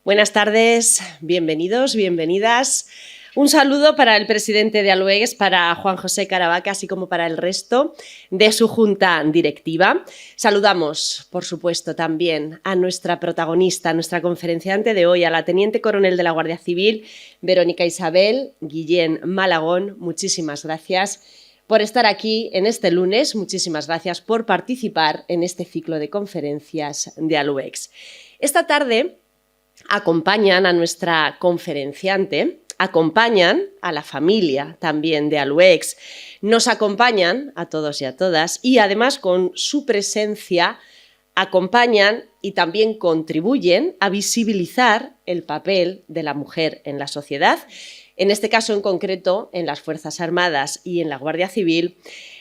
Buenas tardes, bienvenidos, bienvenidas. Un saludo para el presidente de Aluegs, para Juan José Caravaca, así como para el resto de su junta directiva. Saludamos, por supuesto, también a nuestra protagonista, a nuestra conferenciante de hoy, a la teniente coronel de la Guardia Civil, Verónica Isabel Guillén Malagón. Muchísimas gracias por estar aquí en este lunes. Muchísimas gracias por participar en este ciclo de conferencias de Aluegs. Esta tarde acompañan a nuestra conferenciante, acompañan a la familia también de Aluegs, nos acompañan a todos y a todas y además con su presencia acompañan y también contribuyen a visibilizar el papel de la mujer en la sociedad, en este caso en concreto en las Fuerzas Armadas y en la Guardia Civil.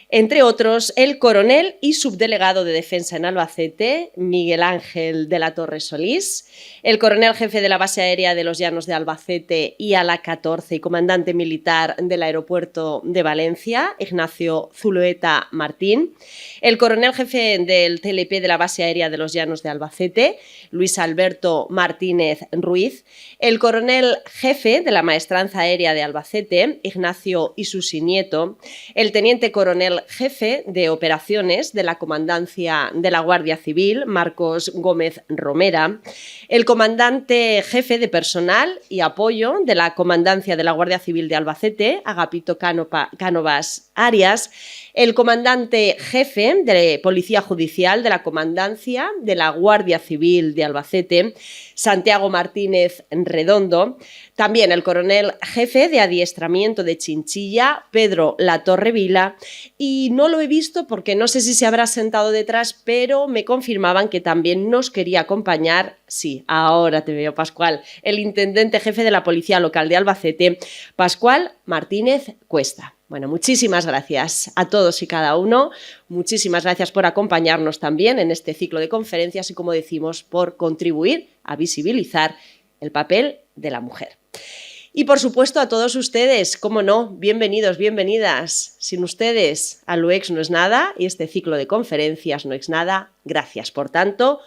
Entre otros, el coronel y subdelegado de Defensa en Albacete, Miguel Ángel de la Torre Solís, el coronel jefe de la Base Aérea de los Llanos de Albacete y ALA-14 y comandante militar del Aeropuerto de Valencia, Ignacio Zulueta Martín, el coronel jefe del TLP de la Base Aérea de los Llanos de Albacete, Luis Alberto Martínez Ruiz, el coronel jefe de la Maestranza Aérea de Albacete, Ignacio Isusi Nieto, el teniente coronel jefe de operaciones de la Comandancia de la Guardia Civil, Marcos Gómez Romera, el comandante jefe de personal y apoyo de la Comandancia de la Guardia Civil de Albacete, Agapito Cánovas Arias, el comandante jefe de Policía Judicial de la Comandancia de la Guardia Civil de Albacete, Santiago Martínez Redondo, también el coronel jefe de adiestramiento de Chinchilla, Pedro Latorre Vila, y no lo he visto porque no sé si se habrá sentado detrás, pero me confirmaban que también nos quería acompañar, sí, ahora te veo, Pascual, el intendente jefe de la Policía Local de Albacete, Pascual Martínez Cuesta. Bueno, muchísimas gracias a todos y cada uno, muchísimas gracias por acompañarnos también en este ciclo de conferencias y, como decimos, por contribuir a visibilizar el papel de la mujer. Y, por supuesto, a todos ustedes, cómo no, bienvenidos, bienvenidas. Sin ustedes, Aluegs no es nada y este ciclo de conferencias no es nada. Gracias, por tanto,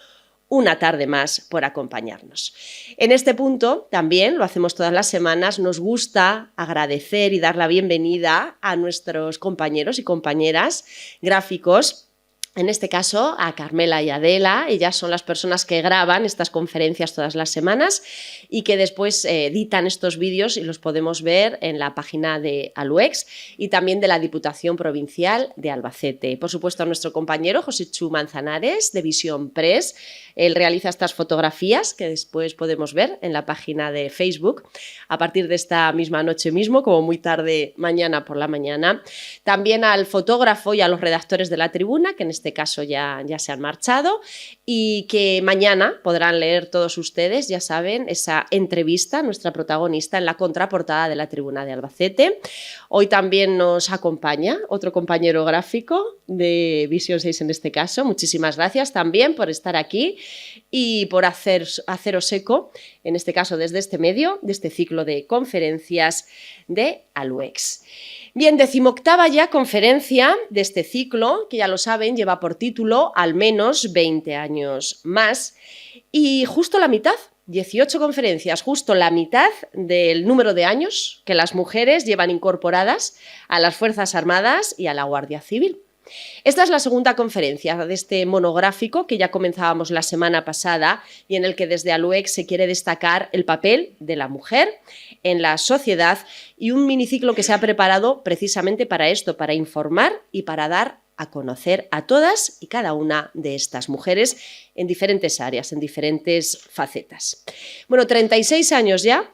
una tarde más por acompañarnos. En este punto, también lo hacemos todas las semanas, nos gusta agradecer y dar la bienvenida a nuestros compañeros y compañeras gráficos. En este caso, a Carmela y Adela. Ellas son las personas que graban estas conferencias todas las semanas y que después editan estos vídeos y los podemos ver en la página de Aluegs y también de la Diputación Provincial de Albacete. Por supuesto, a nuestro compañero José Chu Manzanares, de Visión Press. Él realiza estas fotografías que después podemos ver en la página de Facebook a partir de esta misma noche mismo, como muy tarde mañana por la mañana. También al fotógrafo y a los redactores de La Tribuna, que en este caso ya se han marchado y que mañana podrán leer todos ustedes, ya saben, esa entrevista, nuestra protagonista, en la contraportada de La Tribuna de Albacete. Hoy también nos acompaña otro compañero gráfico de Visión 6 en este caso. Muchísimas gracias también por estar aquí y por haceros eco, en este caso desde este medio, de este ciclo de conferencias de Aluegs. Bien, 18ª ya conferencia de este ciclo, que ya lo saben, lleva por título Al menos 20 años más, y justo la mitad, 18 conferencias, justo la mitad del número de años que las mujeres llevan incorporadas a las Fuerzas Armadas y a la Guardia Civil. Esta es la segunda conferencia de este monográfico que ya comenzábamos la semana pasada y en el que desde Aluegs se quiere destacar el papel de la mujer en la sociedad y un miniciclo que se ha preparado precisamente para esto, para informar y para dar a conocer a todas y cada una de estas mujeres en diferentes áreas, en diferentes facetas. Bueno, 36 años ya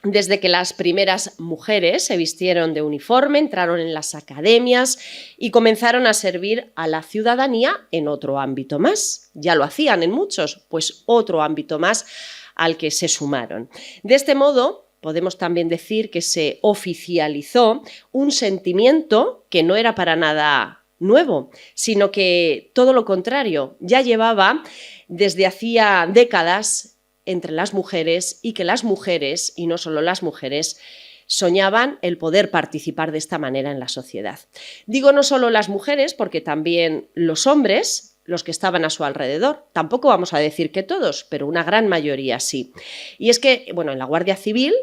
desde que las primeras mujeres se vistieron de uniforme, entraron en las academias y comenzaron a servir a la ciudadanía en otro ámbito más. Ya lo hacían en muchos, pues otro ámbito más al que se sumaron. De este modo, podemos también decir que se oficializó un sentimiento que no era para nada nuevo, sino que todo lo contrario, ya llevaba desde hacía décadas entre las mujeres y que las mujeres, y no solo las mujeres, soñaban el poder participar de esta manera en la sociedad. Digo no solo las mujeres porque también los hombres los que estaban a su alrededor. Tampoco vamos a decir que todos, pero una gran mayoría sí. Y es que, bueno, en la Guardia Civil,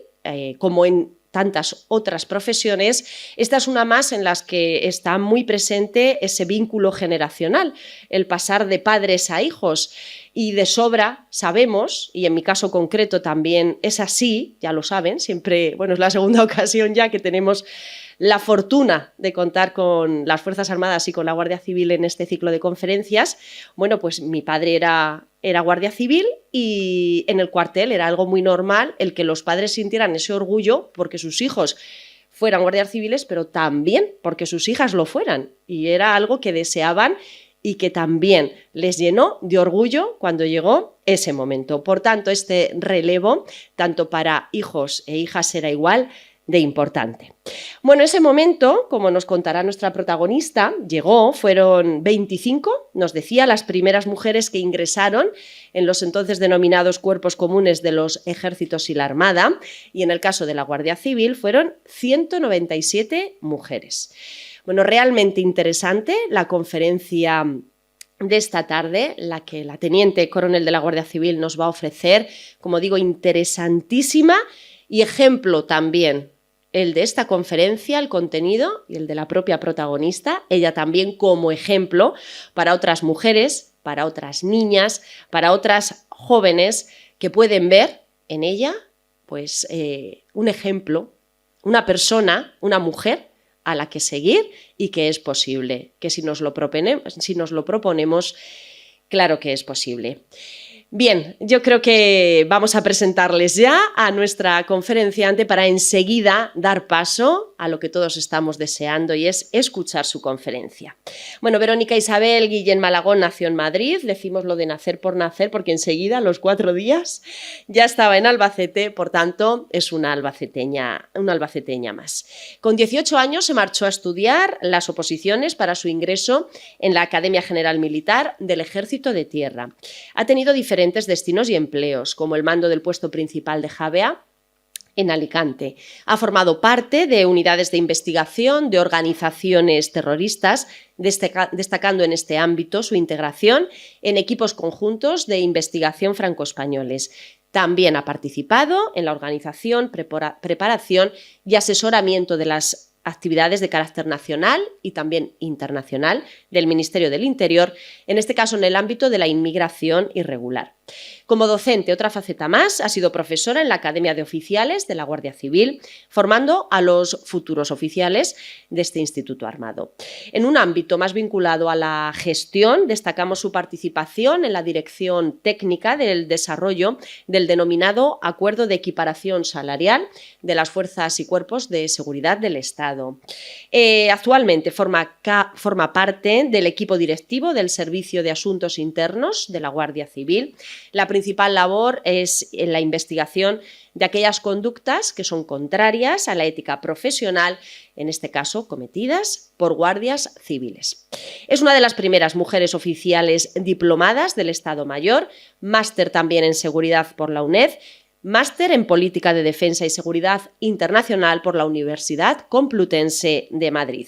como en tantas otras profesiones, esta es una más en las que está muy presente ese vínculo generacional, el pasar de padres a hijos. Y de sobra sabemos, y en mi caso concreto también es así, ya lo saben, siempre, bueno, es la segunda ocasión ya que tenemos la fortuna de contar con las Fuerzas Armadas y con la Guardia Civil en este ciclo de conferencias. Bueno, pues mi padre era Guardia Civil y en el cuartel era algo muy normal el que los padres sintieran ese orgullo porque sus hijos fueran guardias civiles, pero también porque sus hijas lo fueran. Y era algo que deseaban y que también les llenó de orgullo cuando llegó ese momento. Por tanto, este relevo, tanto para hijos e hijas, era igual de importante. Bueno, ese momento, como nos contará nuestra protagonista, llegó, fueron 25, nos decía, las primeras mujeres que ingresaron en los entonces denominados cuerpos comunes de los ejércitos y la Armada, y en el caso de la Guardia Civil fueron 197 mujeres. Bueno, realmente interesante la conferencia de esta tarde, la que la teniente coronel de la Guardia Civil nos va a ofrecer, como digo, interesantísima y ejemplo también el de esta conferencia, el contenido y el de la propia protagonista, ella también como ejemplo para otras mujeres, para otras niñas, para otras jóvenes que pueden ver en ella pues, un ejemplo, una persona, una mujer a la que seguir y que es posible, que si nos lo proponemos, claro que es posible. Bien, yo creo que vamos a presentarles ya a nuestra conferenciante para enseguida dar paso a lo que todos estamos deseando y es escuchar su conferencia. Bueno, Verónica Isabel Guillén Malagón nació en Madrid, decimos lo de nacer por nacer porque enseguida, a los 4 días, ya estaba en Albacete, por tanto es una albaceteña más. Con 18 años se marchó a estudiar las oposiciones para su ingreso en la Academia General Militar del Ejército de Tierra. Ha tenido diferentes destinos y empleos, como el mando del puesto principal de Javea en Alicante. Ha formado parte de unidades de investigación de organizaciones terroristas, destacando en este ámbito su integración en equipos conjuntos de investigación franco-españoles. También ha participado en la organización, preparación y asesoramiento de las actividades de carácter nacional y también internacional del Ministerio del Interior, en este caso en el ámbito de la inmigración irregular. Como docente, otra faceta más, ha sido profesora en la Academia de Oficiales de la Guardia Civil, formando a los futuros oficiales de este Instituto Armado. En un ámbito más vinculado a la gestión, destacamos su participación en la dirección técnica del desarrollo del denominado Acuerdo de Equiparación Salarial de las Fuerzas y Cuerpos de Seguridad del Estado. Actualmente forma parte del equipo directivo del Servicio de Asuntos Internos de la Guardia Civil. La principal labor es en la investigación de aquellas conductas que son contrarias a la ética profesional, en este caso cometidas por guardias civiles. Es una de las primeras mujeres oficiales diplomadas del Estado Mayor, máster también en seguridad por la UNED, máster en Política de Defensa y Seguridad Internacional por la Universidad Complutense de Madrid.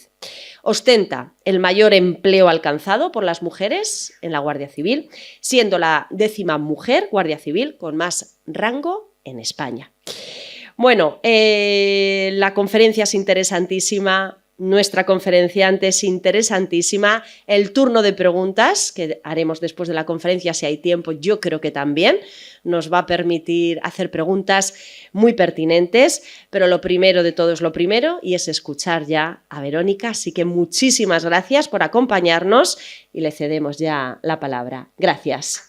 Ostenta el mayor empleo alcanzado por las mujeres en la Guardia Civil, siendo la 10ª mujer guardia civil con más rango en España. Bueno, la conferencia es interesantísima. Nuestra conferenciante es interesantísima. El turno de preguntas que haremos después de la conferencia, si hay tiempo, yo creo que también nos va a permitir hacer preguntas muy pertinentes, pero lo primero de todo es lo primero y es escuchar ya a Verónica. Así que muchísimas gracias por acompañarnos y le cedemos ya la palabra. Gracias.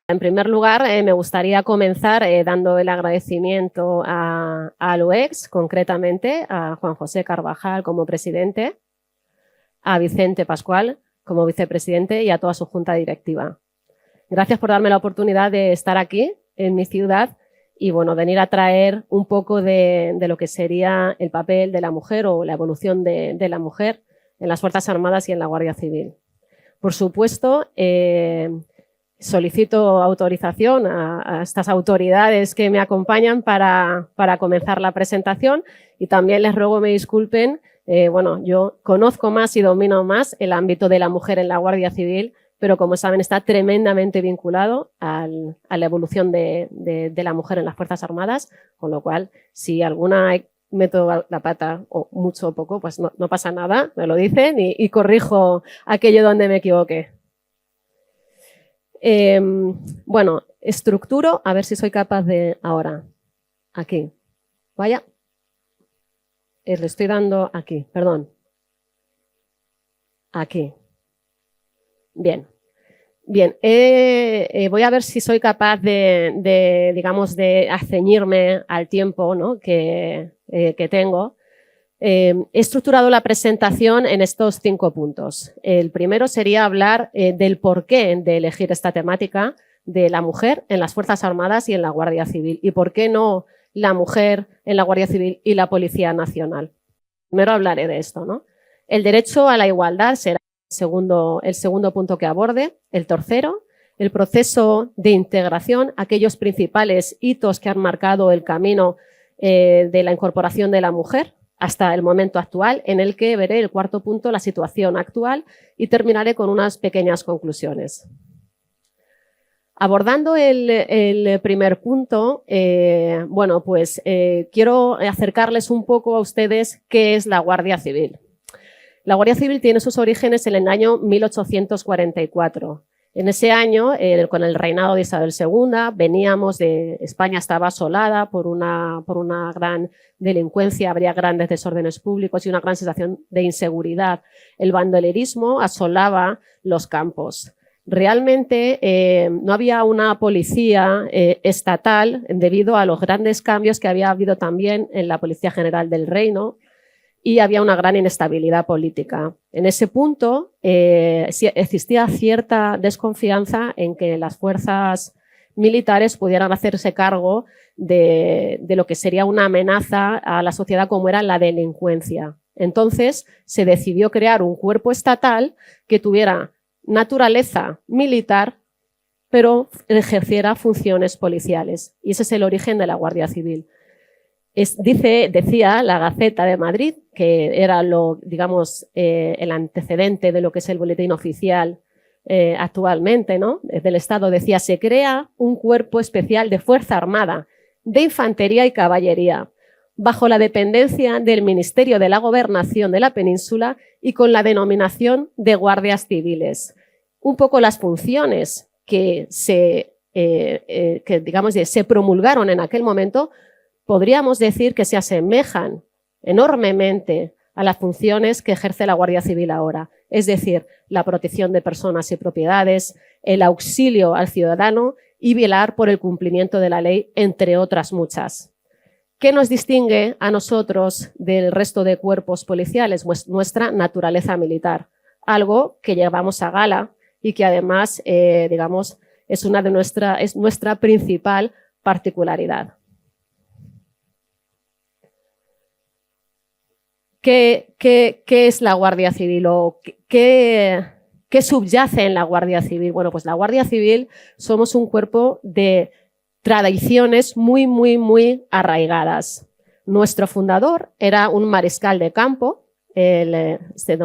En primer lugar, me gustaría comenzar dando el agradecimiento a ALUEX, concretamente a Juan José Carvajal como presidente, a Vicente Pascual como vicepresidente y a toda su junta directiva. Gracias por darme la oportunidad de estar aquí, en mi ciudad, y bueno, venir a traer un poco de lo que sería el papel de la mujer o la evolución de la mujer en las Fuerzas Armadas y en la Guardia Civil. Por supuesto, solicito autorización a estas autoridades que me acompañan para comenzar la presentación y también les ruego me disculpen Bueno, yo conozco más y domino más el ámbito de la mujer en la Guardia Civil, pero como saben está tremendamente vinculado a la evolución de la mujer en las Fuerzas Armadas, con lo cual si alguna meto la pata o mucho o poco, pues no pasa nada, me lo dicen y corrijo aquello donde me equivoqué. Bueno, estructuro, a ver si soy capaz de ahora. Aquí. Vaya. Le estoy dando aquí, perdón. Aquí. Bien. Bien, voy a ver si soy capaz digamos, de ceñirme al tiempo, ¿no? que tengo. He estructurado la presentación en estos 5 puntos. El primero sería hablar del porqué de elegir esta temática de la mujer en las Fuerzas Armadas y en la Guardia Civil. Y por qué no la mujer en la Guardia Civil y la Policía Nacional. Primero hablaré de esto, ¿no? El derecho a la igualdad será el segundo punto que aborde. El tercero, el proceso de integración, aquellos principales hitos que han marcado el camino de la incorporación de la mujer hasta el momento actual, en el que veré el cuarto punto, la situación actual, y terminaré con unas pequeñas conclusiones. Abordando el primer punto, bueno, pues quiero acercarles un poco a ustedes qué es la Guardia Civil. La Guardia Civil tiene sus orígenes en el año 1844. En ese año, con el reinado de Isabel II, España estaba asolada por una gran delincuencia, habría grandes desórdenes públicos y una gran sensación de inseguridad. El bandolerismo asolaba los campos. Realmente no había una policía estatal debido a los grandes cambios que había habido también en la Policía General del Reino, y había una gran inestabilidad política. En ese punto existía cierta desconfianza en que las fuerzas militares pudieran hacerse cargo de lo que sería una amenaza a la sociedad como era la delincuencia. Entonces se decidió crear un cuerpo estatal que tuviera naturaleza militar, pero ejerciera funciones policiales. Y ese es el origen de la Guardia Civil. Decía la Gaceta de Madrid, que era digamos, el antecedente de lo que es el boletín oficial actualmente, ¿no? Del Estado, decía: se crea un cuerpo especial de Fuerza Armada, de Infantería y Caballería, bajo la dependencia del Ministerio de la Gobernación de la Península y con la denominación de Guardias Civiles. Un poco las funciones que se promulgaron en aquel momento, podríamos decir que se asemejan enormemente a las funciones que ejerce la Guardia Civil ahora, es decir, la protección de personas y propiedades, el auxilio al ciudadano y velar por el cumplimiento de la ley, entre otras muchas. ¿Qué nos distingue a nosotros del resto de cuerpos policiales? Pues nuestra naturaleza militar, algo que llevamos a gala y que además, digamos, es nuestra principal particularidad. ¿Qué es la Guardia Civil o qué subyace en la Guardia Civil? Bueno, pues la Guardia Civil somos un cuerpo de tradiciones muy, muy, muy arraigadas. Nuestro fundador era un mariscal de campo, él se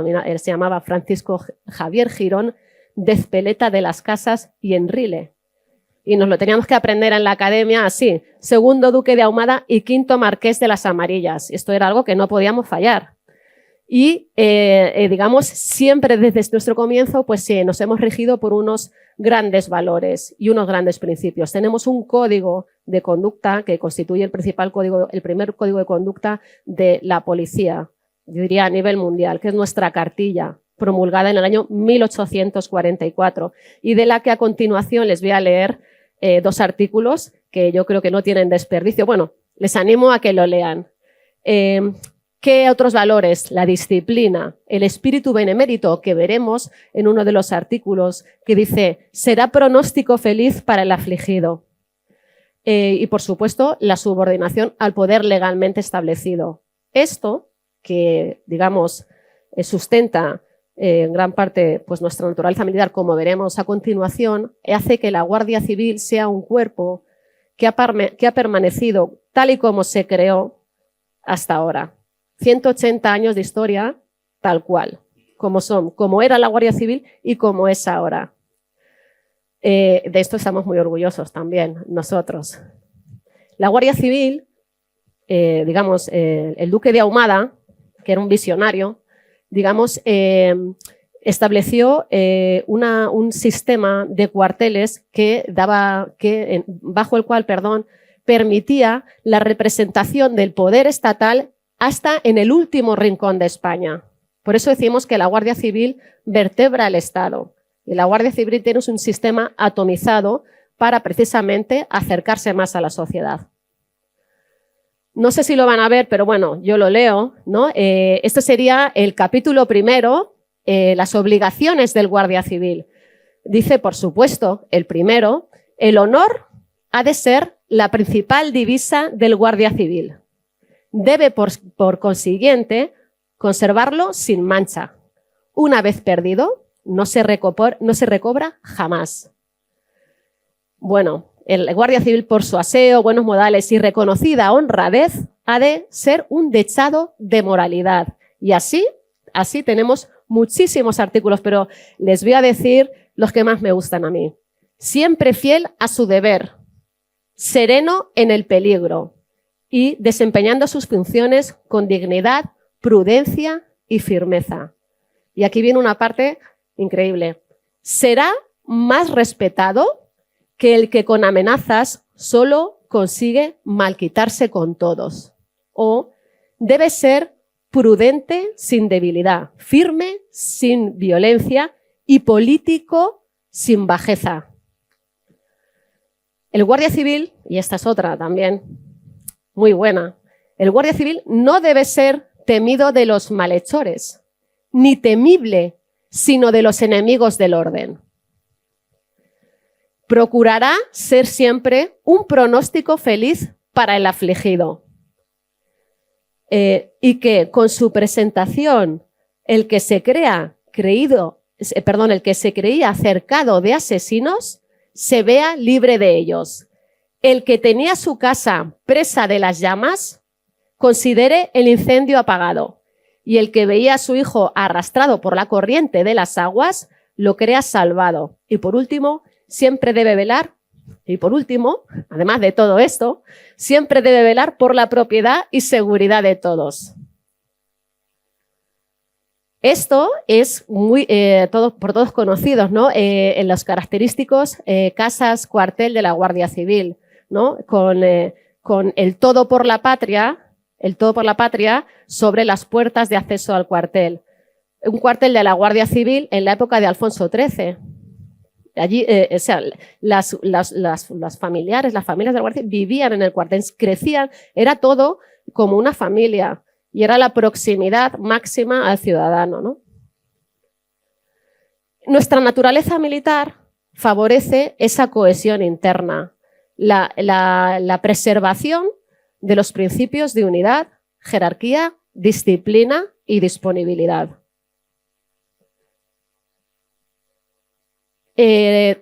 llamaba Francisco Javier Girón de Ezpeleta de las Casas y Enrile. Y nos lo teníamos que aprender en la academia así: segundo duque de Ahumada y quinto marqués de las Amarillas. Esto era algo que no podíamos fallar. Y, digamos, siempre desde nuestro comienzo pues nos hemos regido por unos grandes valores y unos grandes principios. Tenemos un código de conducta que constituye el primer código de conducta de la policía, yo diría a nivel mundial, que es nuestra cartilla, promulgada en el año 1844, y de la que a continuación les voy a leer 2 artículos que yo creo que no tienen desperdicio. Bueno, les animo a que lo lean. ¿Qué otros valores? La disciplina, el espíritu benemérito, que veremos en uno de los artículos, que dice: será pronóstico feliz para el afligido. Y, por supuesto, la subordinación al poder legalmente establecido. Esto, que, digamos, sustenta en gran parte pues, nuestra naturaleza militar, como veremos a continuación, hace que la Guardia Civil sea un cuerpo que ha permanecido tal y como se creó hasta ahora. 180 años de historia tal cual, como era la Guardia Civil y como es ahora. De esto estamos muy orgullosos también nosotros. La Guardia Civil, digamos, el duque de Ahumada, que era un visionario, digamos, estableció un sistema de cuarteles bajo el cual, permitía la representación del poder estatal hasta en el último rincón de España. Por eso decimos que la Guardia Civil vertebra el Estado. Y la Guardia Civil tiene un sistema atomizado para precisamente acercarse más a la sociedad. No sé si lo van a ver, pero bueno, yo lo leo, ¿no? Este sería el capítulo primero, las obligaciones del Guardia Civil. Dice, por supuesto, el primero, el honor ha de ser la principal divisa del Guardia Civil. Debe, por consiguiente, conservarlo sin mancha. Una vez perdido, no se recobra jamás. Bueno, el Guardia Civil, por su aseo, buenos modales y reconocida honradez, ha de ser un dechado de moralidad. Y así tenemos muchísimos artículos, pero les voy a decir los que más me gustan a mí. Siempre fiel a su deber, sereno en el peligro y desempeñando sus funciones con dignidad, prudencia y firmeza. Y aquí viene una parte increíble. Será más respetado que el que con amenazas solo consigue malquitarse con todos. O debe ser prudente sin debilidad, firme sin violencia y político sin bajeza. El Guardia Civil, y esta es otra también muy buena, el Guardia Civil no debe ser temido de los malhechores, ni temible, sino de los enemigos del orden. Procurará ser siempre un pronóstico feliz para el afligido. Y que con su presentación, el que se creía cercado de asesinos, se vea libre de ellos. El que tenía su casa presa de las llamas, considere el incendio apagado. Y el que veía a su hijo arrastrado por la corriente de las aguas, lo crea salvado. Y por último, siempre debe velar, además de todo esto, siempre debe velar por la propiedad y seguridad de todos. Esto es por todos conocidos, ¿no? En los característicos casas cuartel de la Guardia Civil, ¿no? Con el todo por la patria sobre las puertas de acceso al cuartel. Un cuartel de la Guardia Civil en la época de Alfonso XIII. Allí, las familias de la Guardia Civil vivían en el cuartel, crecían, era todo como una familia y era la proximidad máxima al ciudadano, ¿no? Nuestra naturaleza militar favorece esa cohesión interna, la preservación de los principios de unidad, jerarquía, disciplina y disponibilidad.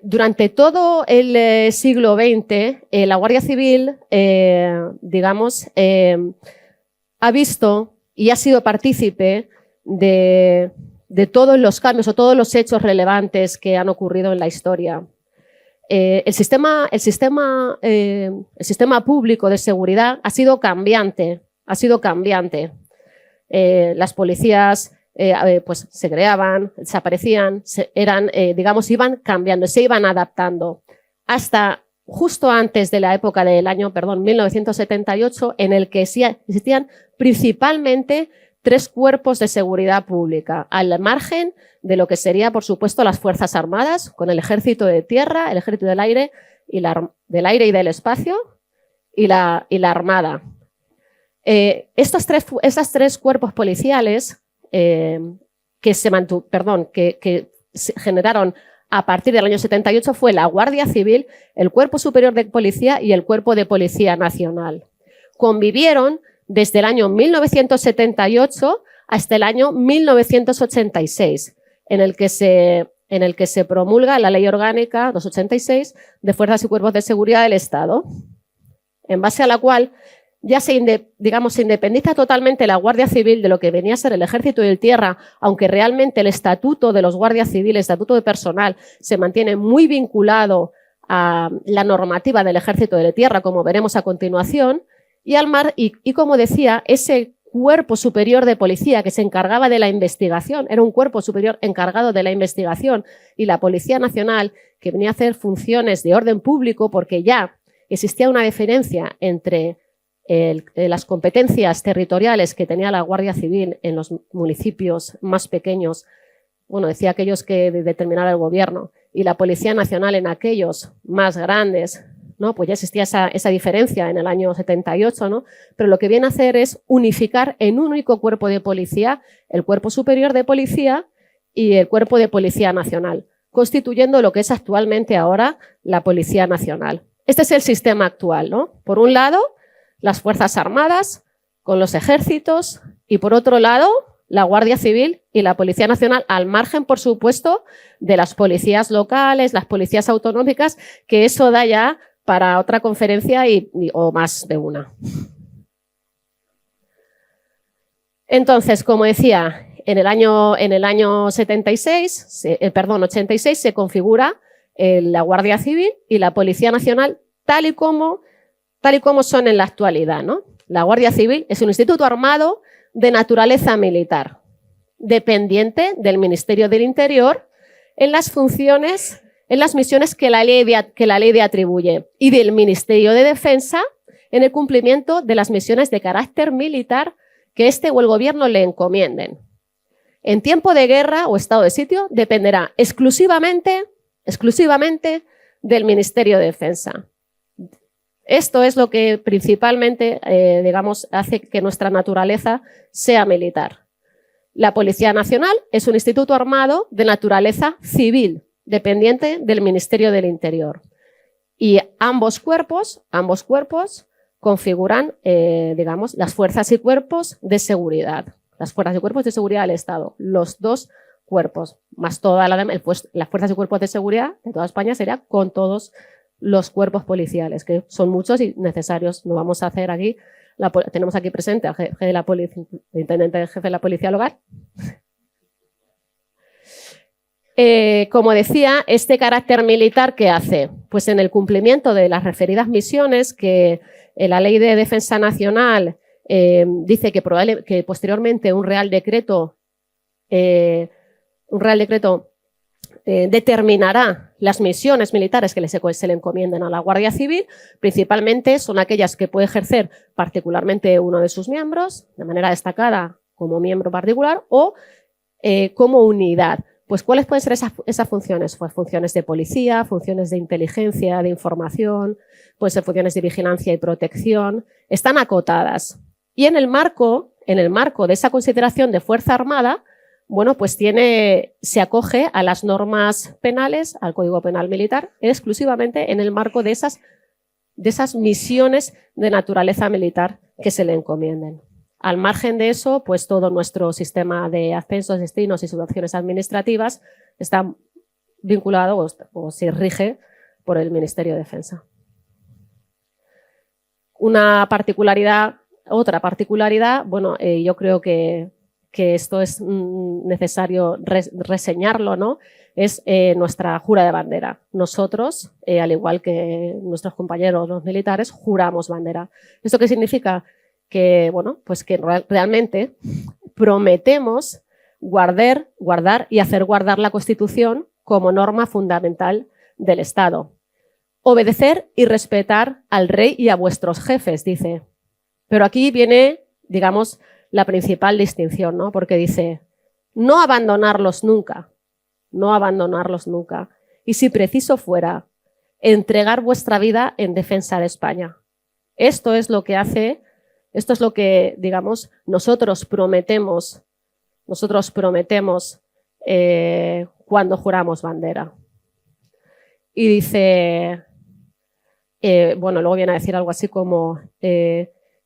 Durante todo el siglo XX, la Guardia Civil, ha visto y ha sido partícipe de todos los cambios o todos los hechos relevantes que han ocurrido en la historia. El sistema público de seguridad ha sido cambiante. Las policías pues se creaban, desaparecían, iban cambiando, se iban adaptando. Hasta justo antes de la época del año, 1978, en el que existían principalmente 3 cuerpos de seguridad pública, al margen de lo que sería, por supuesto, las Fuerzas Armadas, con el Ejército de Tierra, el Ejército del Aire y del Espacio y la Armada. Estos tres cuerpos policiales que se generaron a partir del año 78 fue la Guardia Civil, el Cuerpo Superior de Policía y el Cuerpo de Policía Nacional. Convivieron desde el año 1978 hasta el año 1986, en el que se promulga la Ley Orgánica 286 de Fuerzas y Cuerpos de Seguridad del Estado, en base a la cual ya se independiza totalmente la Guardia Civil de lo que venía a ser el Ejército y el Tierra, aunque realmente el estatuto de los guardias civiles, el estatuto de personal, se mantiene muy vinculado a la normativa del Ejército y de Tierra, como veremos a continuación, y como decía, ese cuerpo superior de policía que se encargaba de la investigación, era un cuerpo superior encargado de la investigación, y la Policía Nacional, que venía a hacer funciones de orden público, porque ya existía una diferencia entre las competencias territoriales que tenía la Guardia Civil en los municipios más pequeños, bueno, decía aquellos que determinara el gobierno, y la Policía Nacional en aquellos más grandes, ¿no? Pues ya existía esa diferencia en el año 78, ¿no? Pero lo que viene a hacer es unificar en un único cuerpo de policía el Cuerpo Superior de Policía y el Cuerpo de Policía Nacional, constituyendo lo que es actualmente ahora la Policía Nacional. Este es el sistema actual, ¿no? Por un lado, las Fuerzas Armadas con los ejércitos y, por otro lado, la Guardia Civil y la Policía Nacional, al margen, por supuesto, de las policías locales, las policías autonómicas, que eso da ya para otra conferencia o más de una. Entonces, como decía, en el año 86 se configura la Guardia Civil y la Policía Nacional tal y como son en la actualidad, ¿no? La Guardia Civil es un instituto armado de naturaleza militar, dependiente del Ministerio del Interior en las funciones, en las misiones que la ley le atribuye, y del Ministerio de Defensa en el cumplimiento de las misiones de carácter militar que este o el gobierno le encomienden. En tiempo de guerra o estado de sitio dependerá exclusivamente del Ministerio de Defensa. Esto es lo que principalmente, hace que nuestra naturaleza sea militar. La Policía Nacional es un instituto armado de naturaleza civil, dependiente del Ministerio del Interior. Y ambos cuerpos configuran, las fuerzas y cuerpos de seguridad. Las fuerzas y cuerpos de seguridad del Estado. Los dos cuerpos, más todas las fuerzas y cuerpos de seguridad de toda España sería con todos los cuerpos policiales, que son muchos y necesarios. No vamos a hacer aquí, tenemos aquí presente al jefe de la policía, el intendente jefe de la Policía Local. Como decía, este carácter militar, ¿qué hace? Pues en el cumplimiento de las referidas misiones que la Ley de Defensa Nacional dice que posteriormente un Real Decreto determinará las misiones militares que se le encomienden a la Guardia Civil. Principalmente son aquellas que puede ejercer particularmente uno de sus miembros, de manera destacada como miembro particular o como unidad. Pues ¿cuáles pueden ser esas funciones? Pues funciones de policía, funciones de inteligencia, de información, pueden ser funciones de vigilancia y protección. Están acotadas. Y en el marco de esa consideración de Fuerza Armada, bueno, pues se acoge a las normas penales, al Código Penal Militar, exclusivamente en el marco de esas misiones de naturaleza militar que se le encomienden. Al margen de eso, pues todo nuestro sistema de ascensos, destinos y subvenciones administrativas está vinculado o se rige por el Ministerio de Defensa. Otra particularidad, bueno, yo creo que esto es necesario reseñarlo, ¿no? Es nuestra jura de bandera. Nosotros, al igual que nuestros compañeros los militares, juramos bandera. ¿Esto qué significa? Que, bueno, pues que realmente prometemos guardar y hacer guardar la Constitución como norma fundamental del Estado. Obedecer y respetar al rey y a vuestros jefes, dice. Pero aquí viene, digamos, la principal distinción, ¿no? Porque dice, no abandonarlos nunca. Y si preciso fuera, entregar vuestra vida en defensa de España. Esto es lo que, digamos, nosotros prometemos cuando juramos bandera. Y dice, bueno, luego viene a decir algo así como,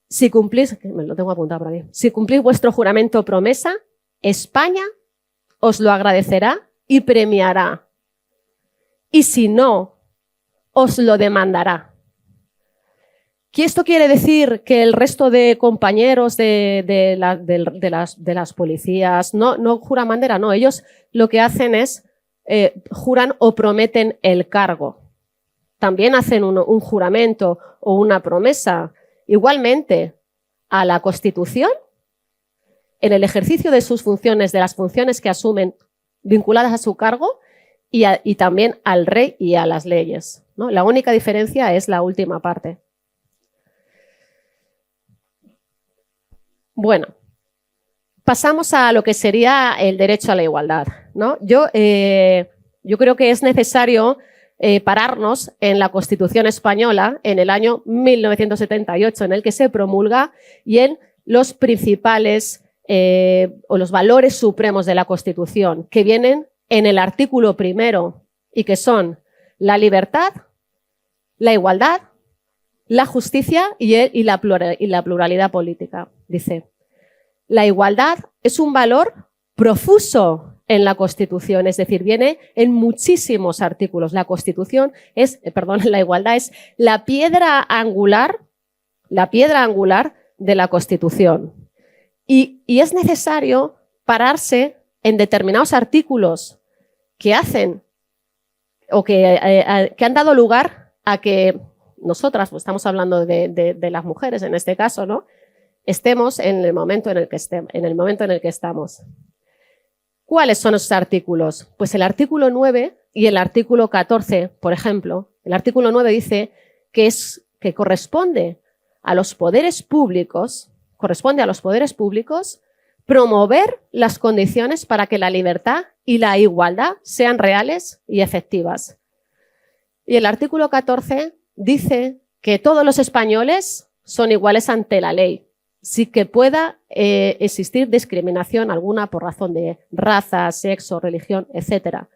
si cumplís, me lo tengo apuntado por aquí, si cumplís vuestro juramento o promesa, España os lo agradecerá y premiará. Y si no, os lo demandará. ¿Que esto quiere decir que el resto de compañeros de las policías no juran bandera? No, ellos lo que hacen es juran o prometen el cargo. También hacen un juramento o una promesa. Igualmente, a la Constitución, en el ejercicio de sus funciones, de las funciones que asumen vinculadas a su cargo, y también al rey y a las leyes, ¿no? La única diferencia es la última parte. Bueno, pasamos a lo que sería el derecho a la igualdad, ¿no? Yo creo que es necesario pararnos en la Constitución española en el año 1978, en el que se promulga, y en los principales o los valores supremos de la Constitución, que vienen en el artículo primero y que son la libertad, la igualdad, la justicia y la pluralidad política. Dice, la igualdad es un valor profuso en la Constitución, es decir, viene en muchísimos artículos. La igualdad es la piedra angular de la Constitución. Y es necesario pararse en determinados artículos que hacen o que han dado lugar a que nosotras, pues estamos hablando de las mujeres en este caso, ¿no? Estemos en el momento en el que estamos. ¿Cuáles son esos artículos? Pues el artículo 9 y el artículo 14, por ejemplo. El artículo 9 dice que corresponde a los poderes públicos promover las condiciones para que la libertad y la igualdad sean reales y efectivas. Y el artículo 14 dice que todos los españoles son iguales ante la ley, sin que pueda existir discriminación alguna por razón de raza, sexo, religión, etc.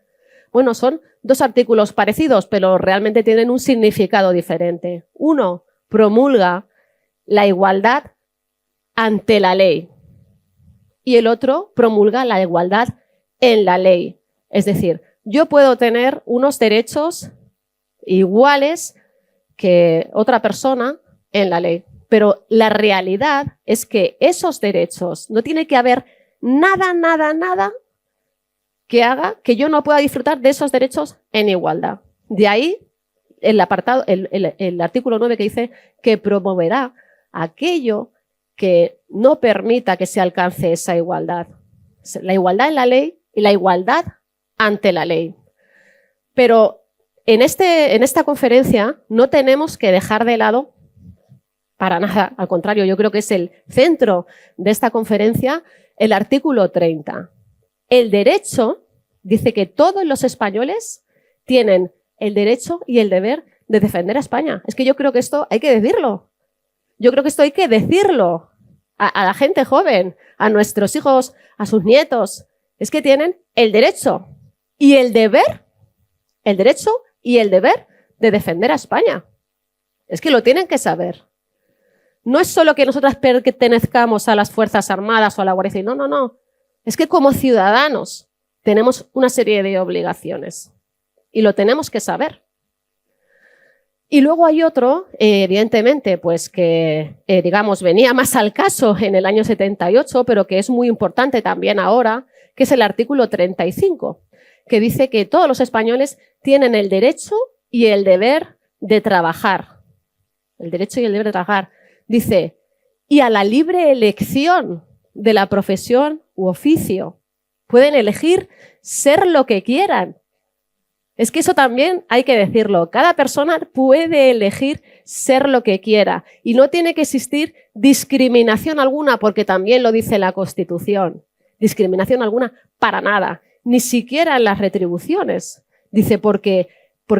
Bueno, son dos artículos parecidos, pero realmente tienen un significado diferente. Uno promulga la igualdad ante la ley y el otro promulga la igualdad en la ley. Es decir, yo puedo tener unos derechos iguales que otra persona en la ley, pero la realidad es que esos derechos, no tiene que haber nada que haga que yo no pueda disfrutar de esos derechos en igualdad. De ahí el artículo 9 que dice que promoverá aquello que no permita que se alcance esa igualdad. La igualdad en la ley y la igualdad ante la ley. Pero en esta conferencia no tenemos que dejar de lado para nada, al contrario, yo creo que es el centro de esta conferencia, el artículo 30. El derecho dice que todos los españoles tienen el derecho y el deber de defender a España. Es que yo creo que esto hay que decirlo. Yo creo que esto hay que decirlo a la gente joven, a nuestros hijos, a sus nietos. Es que tienen el derecho y el deber, el derecho y el deber de defender a España. Es que lo tienen que saber. No es solo que nosotras pertenezcamos a las Fuerzas Armadas o a la Guardia Civil, no. Es que como ciudadanos tenemos una serie de obligaciones y lo tenemos que saber. Y luego hay otro, evidentemente, pues que, digamos, venía más al caso en el año 78, pero que es muy importante también ahora, que es el artículo 35, que dice que todos los españoles tienen el derecho y el deber de trabajar. El derecho y el deber de trabajar. Dice, y a la libre elección de la profesión u oficio. Pueden elegir ser lo que quieran. Es que eso también hay que decirlo. Cada persona puede elegir ser lo que quiera y no tiene que existir discriminación alguna, porque también lo dice la Constitución. Discriminación alguna para nada, ni siquiera en las retribuciones. Dice, porque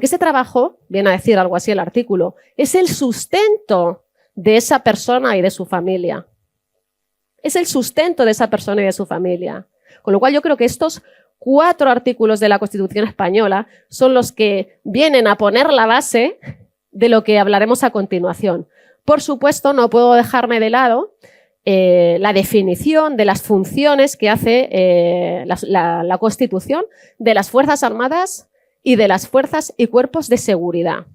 ese trabajo, viene a decir algo así el artículo, es el sustento de esa persona y de su familia. Es el sustento de esa persona y de su familia. Con lo cual yo creo que estos 4 artículos de la Constitución española son los que vienen a poner la base de lo que hablaremos a continuación. Por supuesto, no puedo dejarme de lado la definición de las funciones que hace la Constitución de las Fuerzas Armadas y de las fuerzas y cuerpos de seguridad.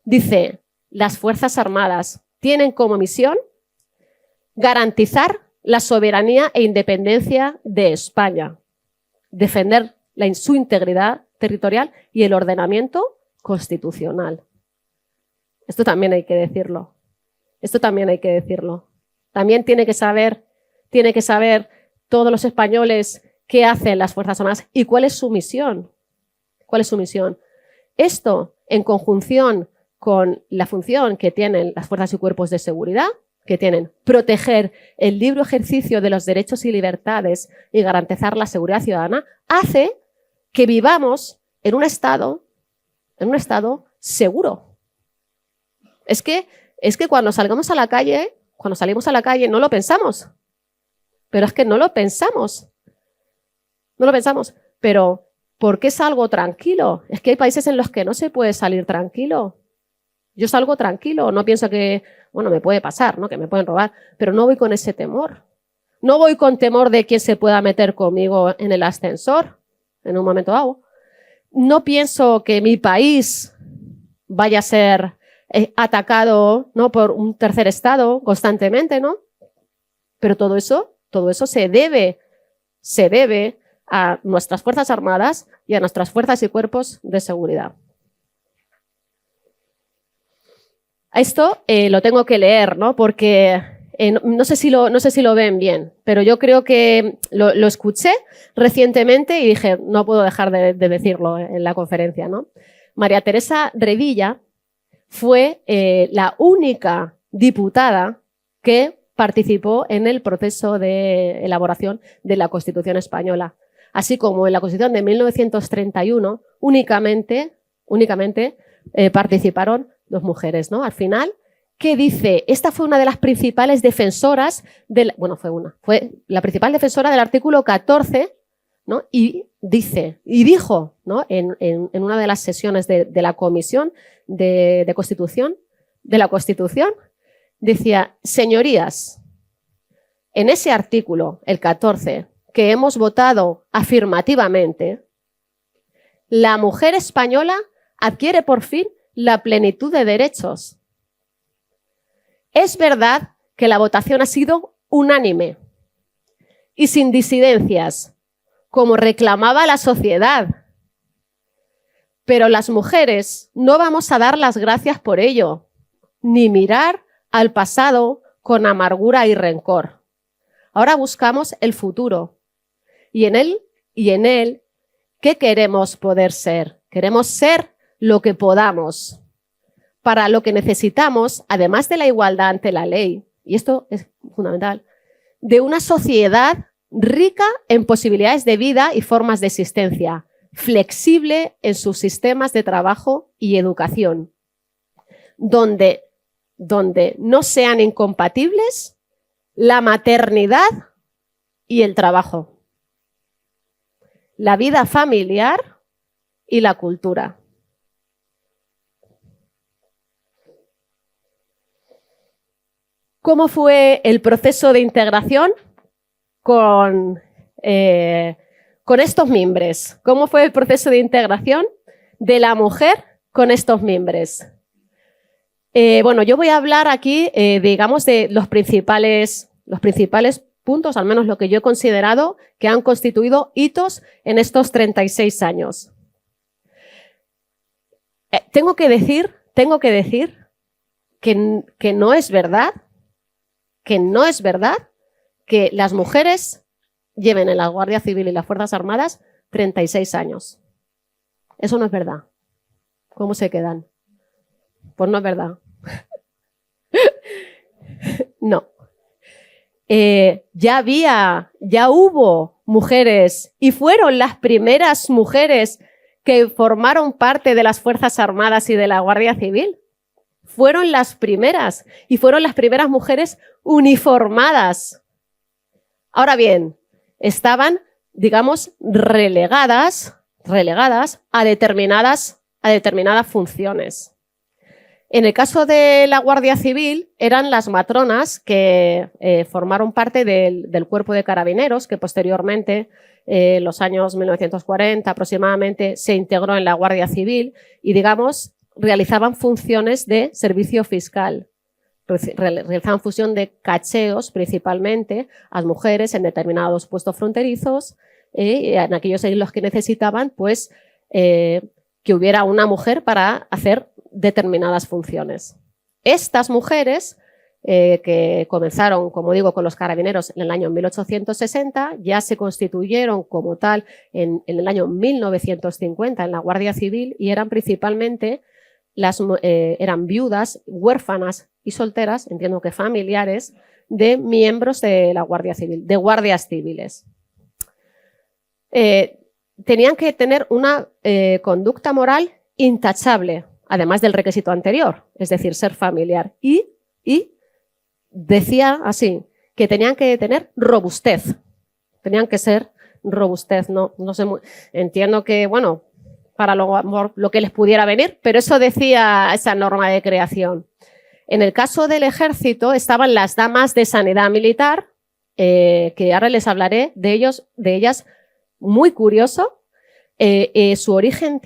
Dice, las Fuerzas Armadas tienen como misión garantizar la soberanía e independencia de España, defender su integridad territorial y el ordenamiento constitucional. Esto también hay que decirlo. Esto también hay que decirlo. También tiene que saber todos los españoles qué hacen las Fuerzas Armadas y cuál es su misión. ¿Cuál es su misión? Esto, en conjunción con la función que tienen las fuerzas y cuerpos de seguridad, que tienen proteger el libre ejercicio de los derechos y libertades y garantizar la seguridad ciudadana, hace que vivamos en un estado seguro. Es que cuando salimos a la calle no lo pensamos. Pero es que no lo pensamos. No lo pensamos. Pero ¿por qué salgo tranquilo? Es que hay países en los que no se puede salir tranquilo. Yo salgo tranquilo, no pienso que, bueno, me puede pasar, ¿no? Que me pueden robar, pero no voy con ese temor. No voy con temor de quién se pueda meter conmigo en el ascensor en un momento dado. No pienso que mi país vaya a ser atacado, ¿no? Por un tercer estado constantemente, ¿no? Pero todo eso se debe a nuestras Fuerzas Armadas y a nuestras fuerzas y cuerpos de seguridad. Esto lo tengo que leer, ¿no? Porque no sé si lo ven bien, pero yo creo que lo escuché recientemente y dije, no puedo dejar de decirlo en la conferencia, ¿no? María Teresa Revilla fue la única diputada que participó en el proceso de elaboración de la Constitución española. Así como en la Constitución de 1931 únicamente participaron 2 mujeres, ¿no? Al final, ¿qué dice? Esta fue una de las principales defensoras fue la principal defensora del artículo 14, ¿no? Y dijo, ¿no? En una de las sesiones de la Comisión de Constitución, decía, señorías, en ese artículo, el 14, que hemos votado afirmativamente, la mujer española adquiere por fin la plenitud de derechos. Es verdad que la votación ha sido unánime y sin disidencias, como reclamaba la sociedad. Pero las mujeres no vamos a dar las gracias por ello, ni mirar al pasado con amargura y rencor. Ahora buscamos el futuro. Y en él, ¿qué queremos poder ser? Queremos ser lo que podamos. Para lo que necesitamos, además de la igualdad ante la ley, y esto es fundamental, de una sociedad rica en posibilidades de vida y formas de existencia, flexible en sus sistemas de trabajo y educación, donde no sean incompatibles la maternidad y el trabajo, la vida familiar y la cultura. ¿Cómo fue el proceso de integración con estos mimbres? ¿Cómo fue el proceso de integración de la mujer con estos mimbres? Yo voy a hablar aquí, digamos, de los principales puntos, al menos lo que yo he considerado, que han constituido hitos en estos 36 años. Tengo que decir que no es verdad que las mujeres lleven en la Guardia Civil y las Fuerzas Armadas 36 años. Eso no es verdad. ¿Cómo se quedan? Pues no es verdad. No. Ya hubo mujeres y fueron las primeras mujeres que formaron parte de las Fuerzas Armadas y de la Guardia Civil. Fueron las primeras y fueron las primeras mujeres uniformadas. Ahora bien, estaban, digamos, relegadas a determinadas funciones. En el caso de la Guardia Civil, eran las matronas que formaron parte del cuerpo de carabineros, que posteriormente, en los años 1940 aproximadamente, se integró en la Guardia Civil y, digamos, realizaban funciones de servicio fiscal. Realizaban función de cacheos principalmente a las mujeres en determinados puestos fronterizos, en aquellos en los que necesitaban pues, que hubiera una mujer para hacer determinadas funciones. Estas mujeres, que comenzaron, como digo, con los carabineros en el año 1860, ya se constituyeron como tal en el año 1950 en la Guardia Civil y eran principalmente eran viudas, huérfanas y solteras, entiendo que familiares, de miembros de la Guardia Civil, de guardias civiles. Tenían que tener una conducta moral intachable, además del requisito anterior, es decir, ser familiar. Y decía así, que tenían que tener robustez. Tenían que ser robustez, no sé, entiendo que, bueno, para lo que les pudiera venir, pero eso decía esa norma de creación. En el caso del ejército estaban las damas de sanidad militar, que ahora les hablaré de ellas, muy curioso. Su origen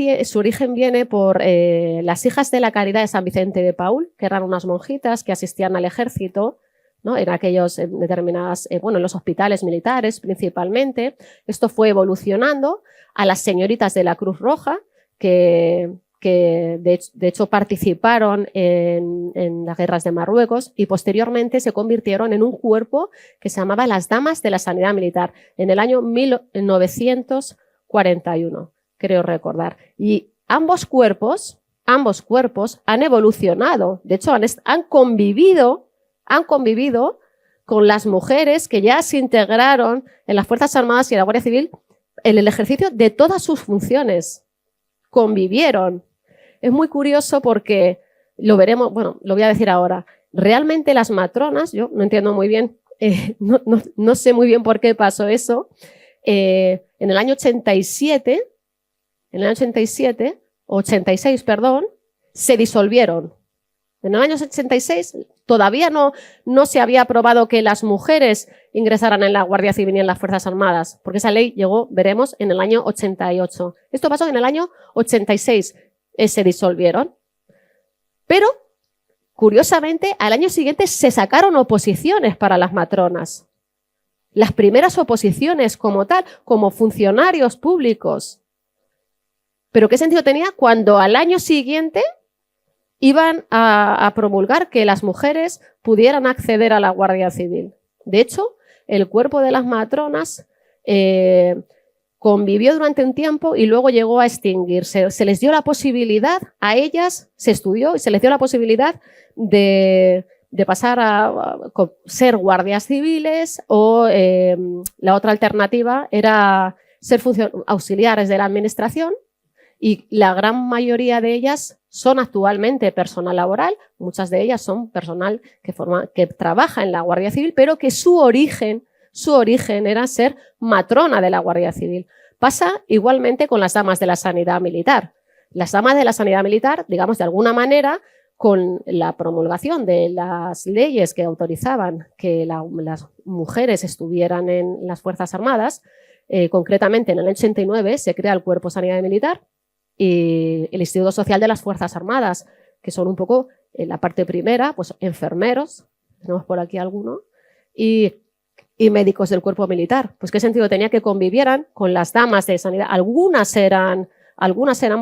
viene por las hijas de la Caridad de San Vicente de Paúl, que eran unas monjitas que asistían al ejército, ¿no? En aquellos determinadas, en los hospitales militares principalmente. Esto fue evolucionando a las señoritas de la Cruz Roja, que de hecho participaron en las guerras de Marruecos y posteriormente se convirtieron en un cuerpo que se llamaba las Damas de la Sanidad Militar en el año 1941, creo recordar. Y ambos cuerpos han evolucionado, de hecho han convivido con las mujeres que ya se integraron en las Fuerzas Armadas y en la Guardia Civil en el ejercicio de todas sus funciones. Convivieron. Es muy curioso porque lo veremos, bueno, lo voy a decir ahora. Realmente las matronas, yo no entiendo muy bien, no sé muy bien por qué pasó eso. En el año 86, se disolvieron. En el año 86 todavía no se había aprobado que las mujeres ingresaran en la Guardia Civil y en las Fuerzas Armadas, porque esa ley llegó, veremos, en el año 88. Esto pasó en el año 86, se disolvieron. Pero, curiosamente, al año siguiente se sacaron oposiciones para las matronas. Las primeras oposiciones como tal, como funcionarios públicos. ¿Pero qué sentido tenía cuando al año siguiente iban a promulgar que las mujeres pudieran acceder a la Guardia Civil? De hecho, el cuerpo de las matronas convivió durante un tiempo y luego llegó a extinguirse. Se les dio la posibilidad a ellas, se estudió y se les dio la posibilidad de pasar a ser guardias civiles o la otra alternativa era ser auxiliares de la administración. Y la gran mayoría de ellas son actualmente personal laboral, muchas de ellas son personal que trabaja en la Guardia Civil, pero que su origen era ser matrona de la Guardia Civil. Pasa igualmente con las damas de la sanidad militar. Las damas de la sanidad militar, digamos, de alguna manera, con la promulgación de las leyes que autorizaban que las mujeres estuvieran en las Fuerzas Armadas, concretamente en el 89 se crea el Cuerpo Sanidad Militar y el Instituto Social de las Fuerzas Armadas, que son un poco, en la parte primera, pues enfermeros, tenemos por aquí alguno, y médicos del cuerpo militar. Pues qué sentido tenía que convivieran con las damas de sanidad. Algunas eran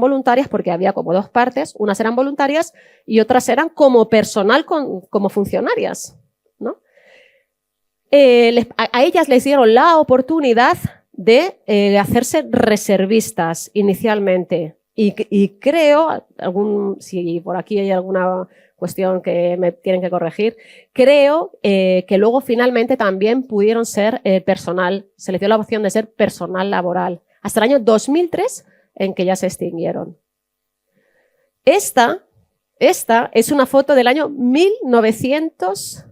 voluntarias porque había como dos partes, unas eran voluntarias y otras eran como personal, como funcionarias, ¿no? A ellas les dieron la oportunidad de hacerse reservistas inicialmente. Y creo, si por aquí hay alguna cuestión que me tienen que corregir, creo que luego finalmente también pudieron ser personal, se les dio la opción de ser personal laboral, hasta el año 2003 en que ya se extinguieron. Esta es una foto del año 1900,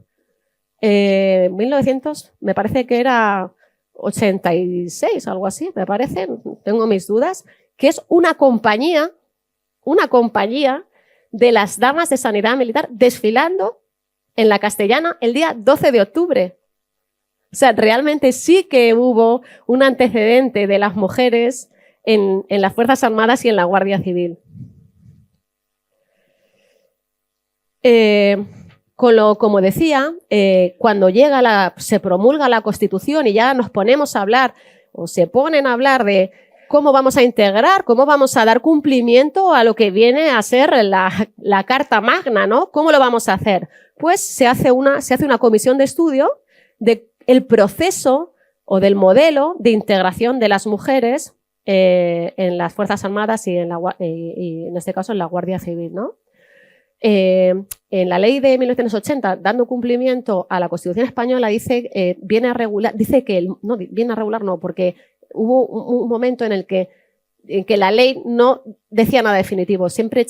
me parece que era 86, algo así, me parece, tengo mis dudas, que es una compañía de las damas de sanidad militar desfilando en la Castellana el día 12 de octubre. O sea, realmente sí que hubo un antecedente de las mujeres en las Fuerzas Armadas y en la Guardia Civil. Como decía, cuando se promulga la Constitución y ya nos ponemos a hablar o se ponen a hablar de cómo vamos a integrar, cómo vamos a dar cumplimiento a lo que viene a ser la Carta Magna, ¿no? ¿Cómo lo vamos a hacer? Pues se hace una comisión de estudio del proceso o del modelo de integración de las mujeres en las Fuerzas Armadas y en este caso en la Guardia Civil, ¿no? En la ley de 1980, dando cumplimiento a la Constitución española, viene a regular, porque hubo un momento en que la ley no decía nada definitivo, siempre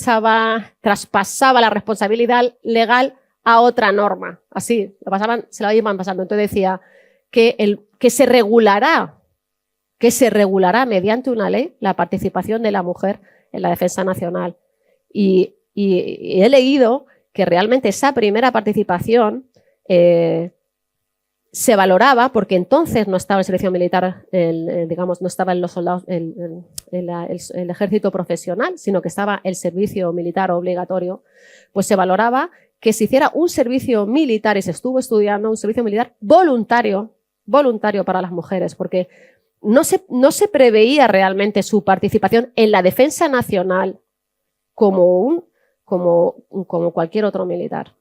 traspasaba la responsabilidad legal a otra norma. Así, se la iban pasando. Entonces decía que se regulará mediante una ley la participación de la mujer en la defensa nacional. Y he leído que realmente esa primera participación se valoraba porque entonces no estaba el servicio militar, no estaban los soldados, el ejército profesional, sino que estaba el servicio militar obligatorio. Pues se valoraba que se hiciera un servicio militar y se estuvo estudiando un servicio militar voluntario para las mujeres, porque no se preveía realmente su participación en la defensa nacional como cualquier otro militar.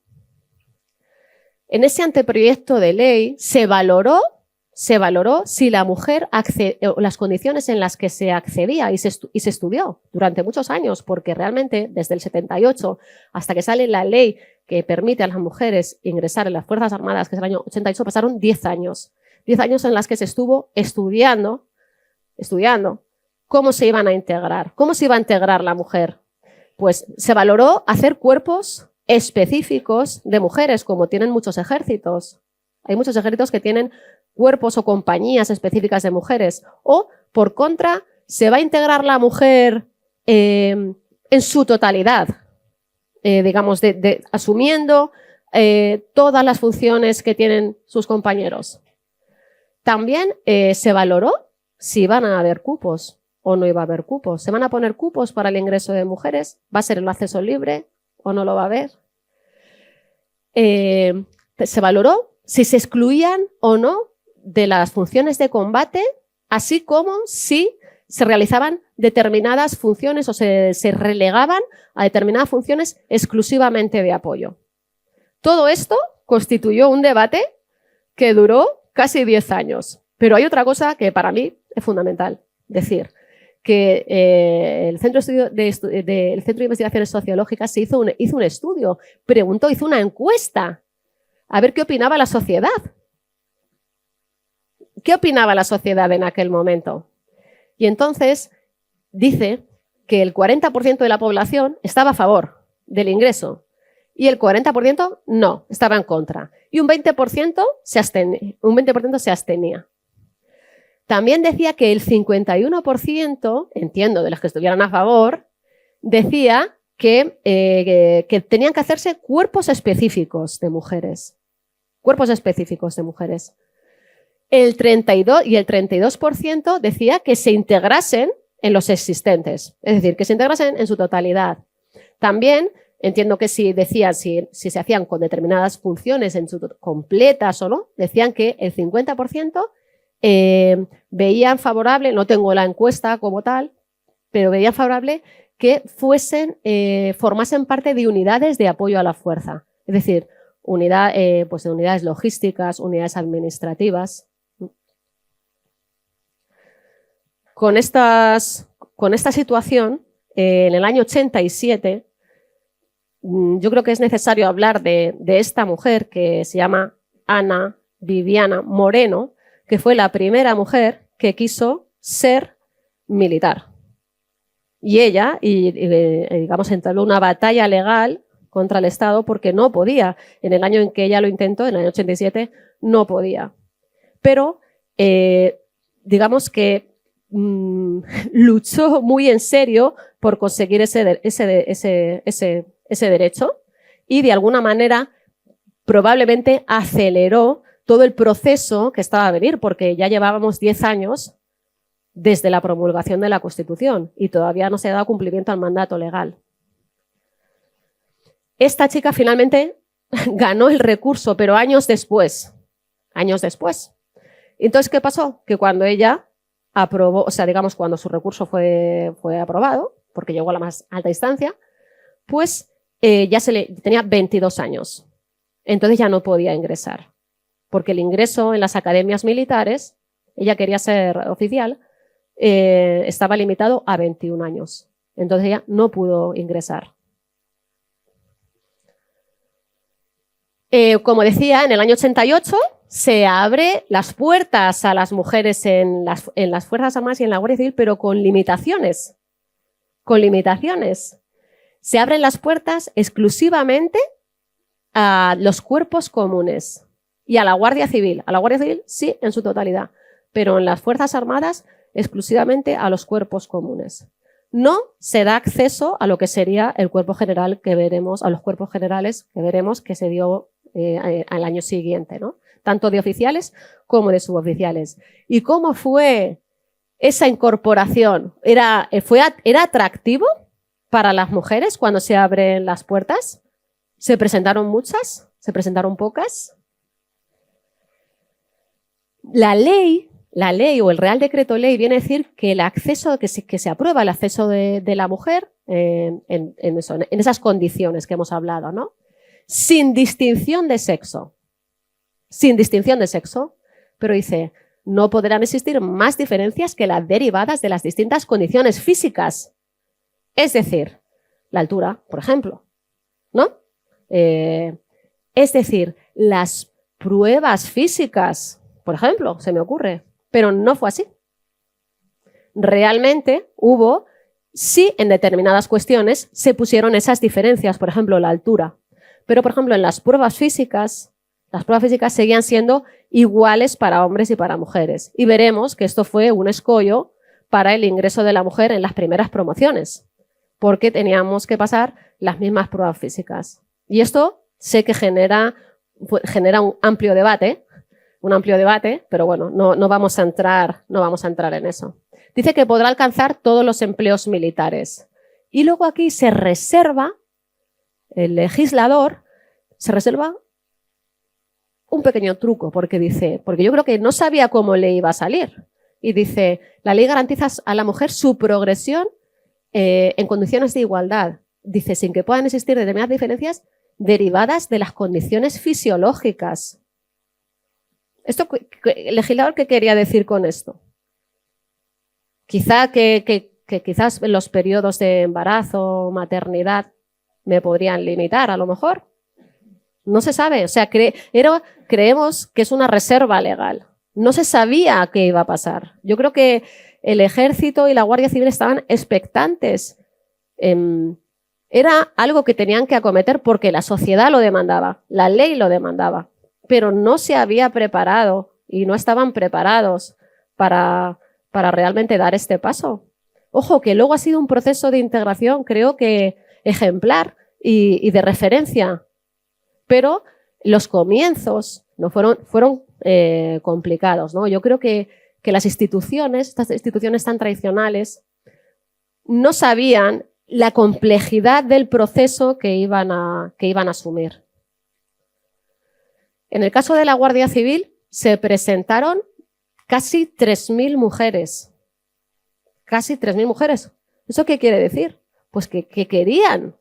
En ese anteproyecto de ley se valoró si la mujer las condiciones en las que se accedía y se estudió durante muchos años, porque realmente desde el 78 hasta que sale la ley que permite a las mujeres ingresar en las Fuerzas Armadas, que es el año 88, pasaron 10 años. 10 años en las que se estuvo estudiando cómo se iban a integrar, cómo se iba a integrar la mujer. Pues se valoró hacer cuerpos específicos de mujeres, como tienen muchos ejércitos. Hay muchos ejércitos que tienen cuerpos o compañías específicas de mujeres. O, por contra, se va a integrar la mujer en su totalidad, asumiendo todas las funciones que tienen sus compañeros. También se valoró si iban a haber cupos o no iba a haber cupos. ¿Se van a poner cupos para el ingreso de mujeres? ¿Va a ser el acceso libre o no lo va a haber? Se valoró si se excluían o no de las funciones de combate, así como si se realizaban determinadas funciones o se relegaban a determinadas funciones exclusivamente de apoyo. Todo esto constituyó un debate que duró casi 10 años. Pero hay otra cosa que para mí es fundamental decir, que el Centro de Investigaciones Sociológicas hizo un estudio, hizo una encuesta a ver qué opinaba la sociedad. ¿Qué opinaba la sociedad en aquel momento? Y entonces dice que el 40% de la población estaba a favor del ingreso y el 40% no, estaba en contra. Y un 20% se abstenía. También decía que el 51%, entiendo, de los que estuvieran a favor, decía que tenían que hacerse cuerpos específicos de mujeres. Cuerpos específicos de mujeres. El 32% decía que se integrasen en los existentes, es decir, que se integrasen en su totalidad. También entiendo que si se hacían con determinadas funciones completas o no, decían que el 50% veían favorable, no tengo la encuesta como tal, pero veían favorable que formasen parte de unidades de apoyo a la fuerza. Es decir, de unidades logísticas, unidades administrativas. Con esta situación, en el año 87, yo creo que es necesario hablar de esta mujer que se llama Ana Viviana Moreno, que fue la primera mujer que quiso ser militar. Y ella, entabló una batalla legal contra el Estado porque no podía. En el año en que ella lo intentó, en el año 87, no podía. Pero, digamos que luchó muy en serio por conseguir ese derecho y, de alguna manera, probablemente aceleró todo el proceso que estaba a venir, porque ya llevábamos 10 años desde la promulgación de la Constitución y todavía no se ha dado cumplimiento al mandato legal. esta chica finalmente ganó el recurso, pero años después. Años después. Entonces, ¿qué pasó? Que cuando ella aprobó, o sea, digamos, cuando su recurso fue aprobado, porque llegó a la más alta instancia, pues ya tenía 22 años. Entonces ya no podía ingresar, porque el ingreso en las academias militares, ella quería ser oficial, estaba limitado a 21 años. Entonces ella no pudo ingresar. Como decía, en el año 88 se abre las puertas a las mujeres en las Fuerzas Armadas y en la Guardia Civil, pero con limitaciones. Con limitaciones. Se abren las puertas exclusivamente a los cuerpos comunes y a la Guardia Civil. A la Guardia Civil sí, en su totalidad, pero en las Fuerzas Armadas exclusivamente a los cuerpos comunes. No se da acceso a lo que sería el cuerpo general que veremos, a los cuerpos generales que veremos que se dio al año siguiente, ¿no? Tanto de oficiales como de suboficiales. ¿Y cómo fue esa incorporación? ¿Era atractivo para las mujeres cuando se abren las puertas? ¿Se presentaron muchas? ¿Se presentaron pocas? La ley o el Real Decreto Ley viene a decir que el acceso, que se aprueba el acceso de la mujer en esas condiciones que hemos hablado, ¿no? Sin distinción de sexo. Sin distinción de sexo. Pero dice, no podrán existir más diferencias que las derivadas de las distintas condiciones físicas. Es decir, la altura, por ejemplo, ¿no? Es decir, las pruebas físicas, por ejemplo, se me ocurre, pero no fue así. Realmente hubo, sí, en determinadas cuestiones se pusieron esas diferencias, por ejemplo, la altura. Pero, por ejemplo, en las pruebas físicas seguían siendo iguales para hombres y para mujeres. Y veremos que esto fue un escollo para el ingreso de la mujer en las primeras promociones, porque teníamos que pasar las mismas pruebas físicas. Y esto sé que genera un amplio debate, pero bueno, no vamos a entrar en eso. Dice que podrá alcanzar todos los empleos militares. Y luego aquí se reserva, el legislador se reserva un pequeño truco, porque yo creo que no sabía cómo le iba a salir. Y dice, la ley garantiza a la mujer su progresión en condiciones de igualdad. Dice, sin que puedan existir determinadas diferencias derivadas de las condiciones fisiológicas. ¿El legislador qué quería decir con esto? Quizás en los periodos de embarazo, maternidad, me podrían limitar, a lo mejor. No se sabe, o sea, creemos que es una reserva legal. No se sabía qué iba a pasar. Yo creo que el Ejército y la Guardia Civil estaban expectantes. Era algo que tenían que acometer porque la sociedad lo demandaba, la ley lo demandaba, pero no se había preparado y no estaban preparados para realmente dar este paso. Ojo, que luego ha sido un proceso de integración, creo que ejemplar y de referencia, pero los comienzos no fueron complicados, ¿no? Yo creo que las estas instituciones tan tradicionales, no sabían la complejidad del proceso que iban a asumir. En el caso de la Guardia Civil se presentaron casi 3.000 mujeres. Casi 3.000 mujeres. ¿Eso qué quiere decir? Pues que querían.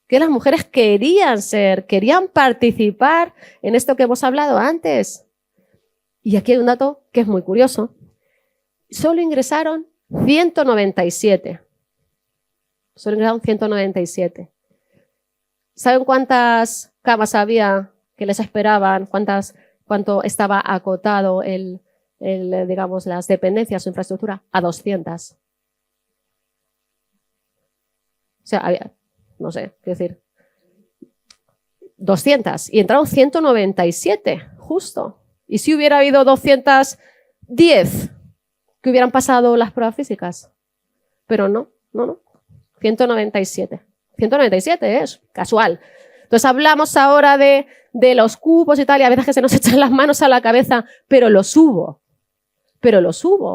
Que las mujeres querían participar en esto que hemos hablado antes. Y aquí hay un dato que es muy curioso. Solo ingresaron 197. Solo ingresaron 197. ¿Saben cuántas camas había que les esperaban? ¿Cuánto estaba acotado digamos, las dependencias o infraestructura? A 200. O sea, había, no sé, qué decir, 200. Y entraron 197, justo. ¿Y si hubiera habido 210 que hubieran pasado las pruebas físicas? Pero no. 197. 197 es casual. Entonces hablamos ahora de los cupos y tal, y a veces que se nos echan las manos a la cabeza, pero los hubo,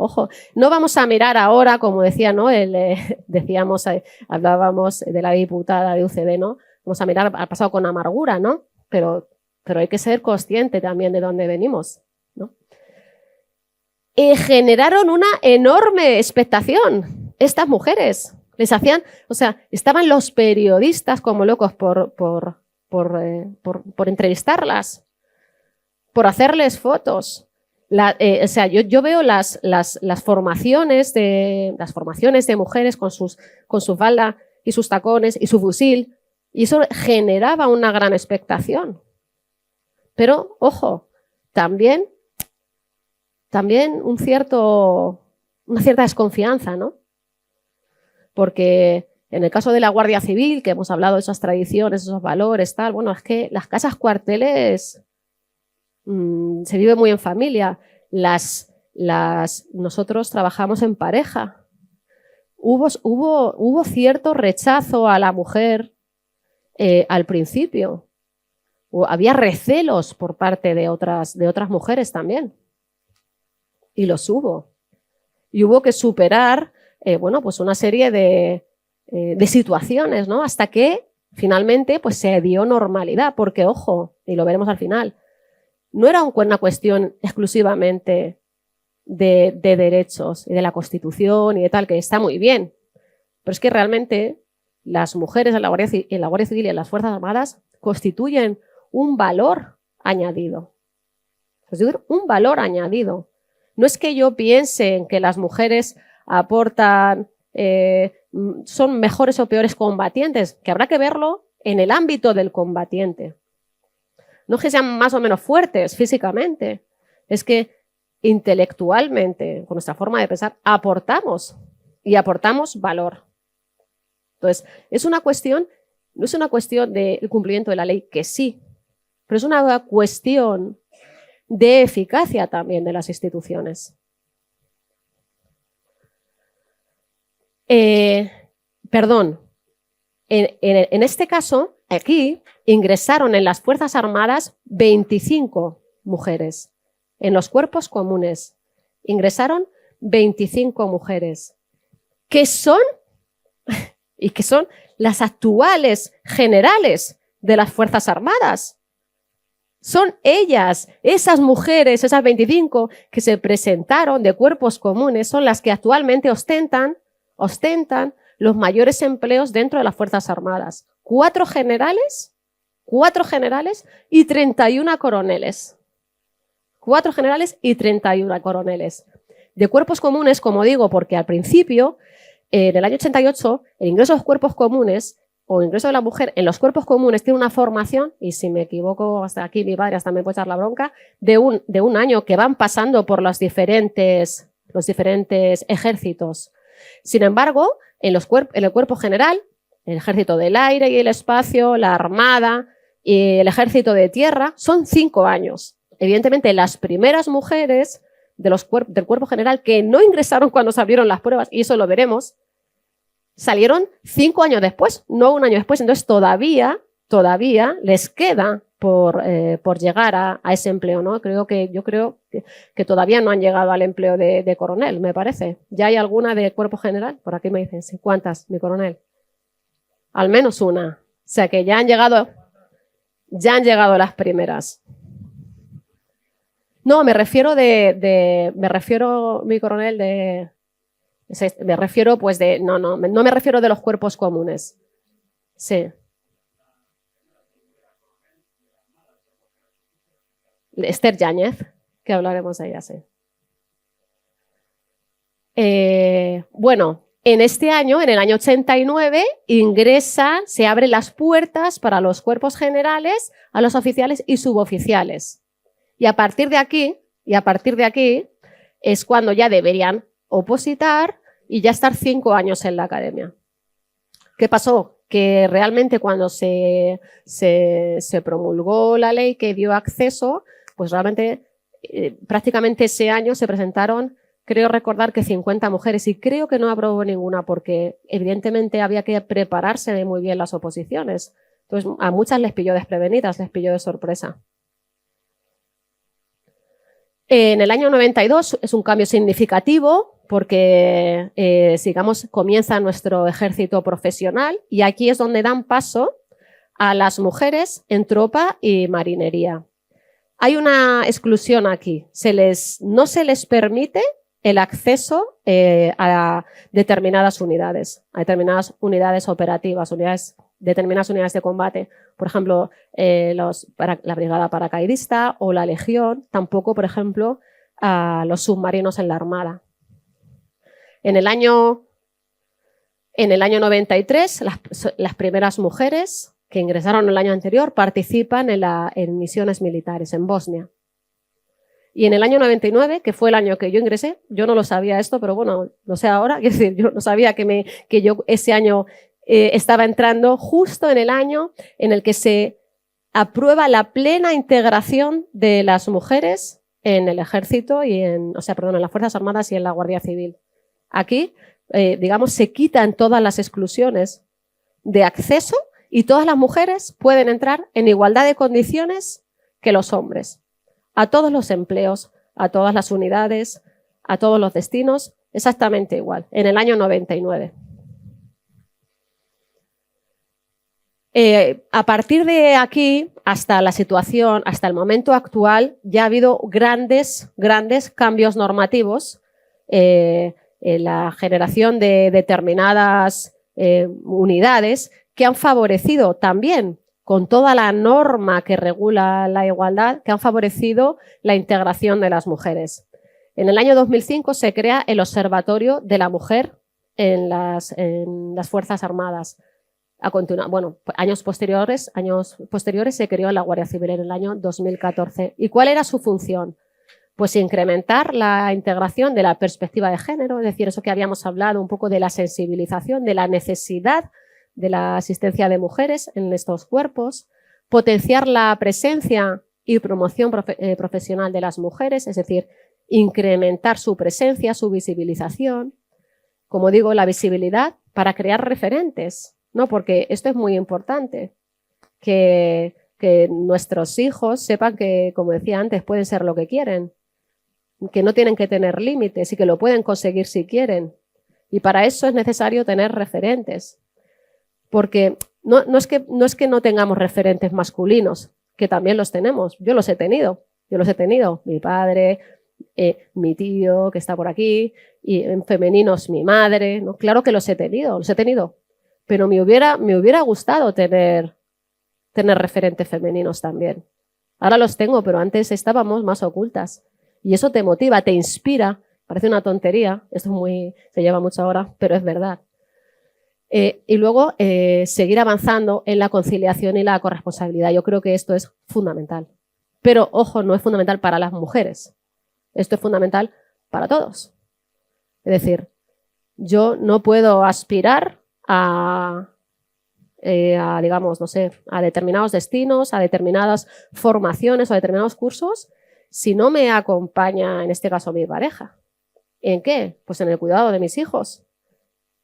ojo. No vamos a mirar ahora, como decía, ¿no? Hablábamos de la diputada de UCD, ¿no? vamos a mirar al pasado con amargura, ¿no? Pero hay que ser consciente también de dónde venimos, ¿no? Generaron una enorme expectación estas mujeres. Les hacían, o sea, estaban los periodistas como locos por entrevistarlas, por hacerles fotos. O sea, yo veo las formaciones de mujeres con su falda y sus tacones y su fusil, y eso generaba una gran expectación. Pero, ojo, también una cierta desconfianza, ¿no? Porque en el caso de la Guardia Civil, que hemos hablado de esas tradiciones, esos valores, tal, bueno, es que las casas cuarteles se vive muy en familia. Nosotros trabajamos en pareja. Hubo cierto rechazo a la mujer al principio. Había recelos por parte de otras mujeres también. Y los hubo. Y hubo que superar, pues una serie de situaciones, ¿no? Hasta que finalmente pues, se dio normalidad. Porque, ojo, y lo veremos al final, no era una cuestión exclusivamente de derechos y de la Constitución y de tal, que está muy bien. Pero es que realmente las mujeres en la Guardia Civil y en las Fuerzas Armadas constituyen un valor añadido. Un valor añadido. No es que yo piense en que las mujeres aportan, son mejores o peores combatientes, que habrá que verlo en el ámbito del combatiente. No es que sean más o menos fuertes físicamente, es que intelectualmente, con nuestra forma de pensar, aportamos valor. Entonces, no es una cuestión del cumplimiento de la ley, que sí, pero es una cuestión de eficacia también de las instituciones. En este caso, aquí ingresaron en las Fuerzas Armadas 25 mujeres. En los cuerpos comunes ingresaron 25 mujeres, que son las actuales generales de las Fuerzas Armadas. Son ellas, esas mujeres, esas 25 que se presentaron de cuerpos comunes, son las que actualmente ostentan los mayores empleos dentro de las Fuerzas Armadas. 4 generales y 31 coroneles. 4 generales y 31 coroneles. De cuerpos comunes, como digo, porque al principio, en el año 88, el ingreso a los cuerpos comunes o ingreso de la mujer en los cuerpos comunes tiene una formación, y si me equivoco hasta aquí mi padre hasta me puede echar la bronca, de un año, que van pasando por los diferentes ejércitos. Sin embargo, en el cuerpo general, el ejército del aire y el espacio, la armada y el ejército de tierra, son 5 años. Evidentemente, las primeras mujeres del cuerpo general que no ingresaron cuando se abrieron las pruebas, y eso lo veremos, salieron 5 años después, no un año después. Entonces todavía les queda por llegar a ese empleo, ¿no? Yo creo que todavía no han llegado al empleo de coronel, me parece. ¿Ya hay alguna de cuerpo general? Por aquí me dicen, sí. ¿Cuántas, mi coronel? Al menos una. O sea que ya han llegado las primeras. No, me refiero mi coronel, me refiero pues no me refiero de los cuerpos comunes. Sí. Esther Yáñez, que hablaremos de ella, sí. Bueno, en este año, en el año 89, se abren las puertas para los cuerpos generales, a los oficiales y suboficiales. Y a partir de aquí es cuando ya deberían opositar y ya estar 5 años en la academia. ¿Qué pasó? Que realmente cuando se promulgó la ley que dio acceso, pues realmente prácticamente ese año se presentaron, creo recordar que 50 mujeres, y creo que no aprobó ninguna porque evidentemente había que prepararse muy bien las oposiciones. Entonces a muchas les pilló desprevenidas, les pilló de sorpresa. En el año 92 es un cambio significativo porque, comienza nuestro ejército profesional, y aquí es donde dan paso a las mujeres en tropa y marinería. Hay una exclusión aquí. No se les permite el acceso a determinadas unidades operativas, determinadas unidades de combate. Por ejemplo, la brigada paracaidista o la legión. Tampoco, por ejemplo, a los submarinos en la Armada. En el año 93, las primeras mujeres que ingresaron el año anterior participan en misiones militares en Bosnia. Y en el año 99, que fue el año que yo ingresé, yo no lo sabía esto, pero bueno, lo sé ahora, es decir, yo no sabía que yo ese año estaba entrando justo en el año en el que se aprueba la plena integración de las mujeres en el ejército y en las Fuerzas Armadas y en la Guardia Civil. Aquí, digamos, se quitan todas las exclusiones de acceso y todas las mujeres pueden entrar en igualdad de condiciones que los hombres. A todos los empleos, a todas las unidades, a todos los destinos, exactamente igual, en el año 99. A partir de aquí, hasta la situación, hasta el momento actual, ya ha habido grandes cambios normativos en la generación de determinadas unidades que han favorecido también, con toda la norma que regula la igualdad, que han favorecido la integración de las mujeres. En el año 2005 se crea el Observatorio de la Mujer en las Fuerzas Armadas. Años posteriores se creó la Guardia Civil en el año 2014. ¿Y cuál era su función? Pues incrementar la integración de la perspectiva de género, es decir, eso que habíamos hablado un poco de la sensibilización, de la necesidad de la asistencia de mujeres en estos cuerpos, potenciar la presencia y promoción profesional de las mujeres, es decir, incrementar su presencia, su visibilización. Como digo, la visibilidad para crear referentes, ¿no? Porque esto es muy importante, que nuestros hijos sepan que, como decía antes, pueden ser lo que quieren, que no tienen que tener límites y que lo pueden conseguir si quieren. Y para eso es necesario tener referentes. Porque no es que no tengamos referentes masculinos, que también los tenemos. Yo los he tenido. Mi padre, mi tío que está por aquí, y en femeninos mi madre, ¿no? Claro que los he tenido. Pero me hubiera gustado tener referentes femeninos también. Ahora los tengo, pero antes estábamos más ocultas. Y eso te motiva, te inspira. Parece una tontería, esto se lleva mucho ahora, pero es verdad. Y luego seguir avanzando en la conciliación y la corresponsabilidad. Yo creo que esto es fundamental. Pero, ojo, no es fundamental para las mujeres. Esto es fundamental para todos. Es decir, yo no puedo aspirar a determinados destinos, a determinadas formaciones o a determinados cursos si no me acompaña, en este caso, mi pareja. ¿En qué? Pues en el cuidado de mis hijos,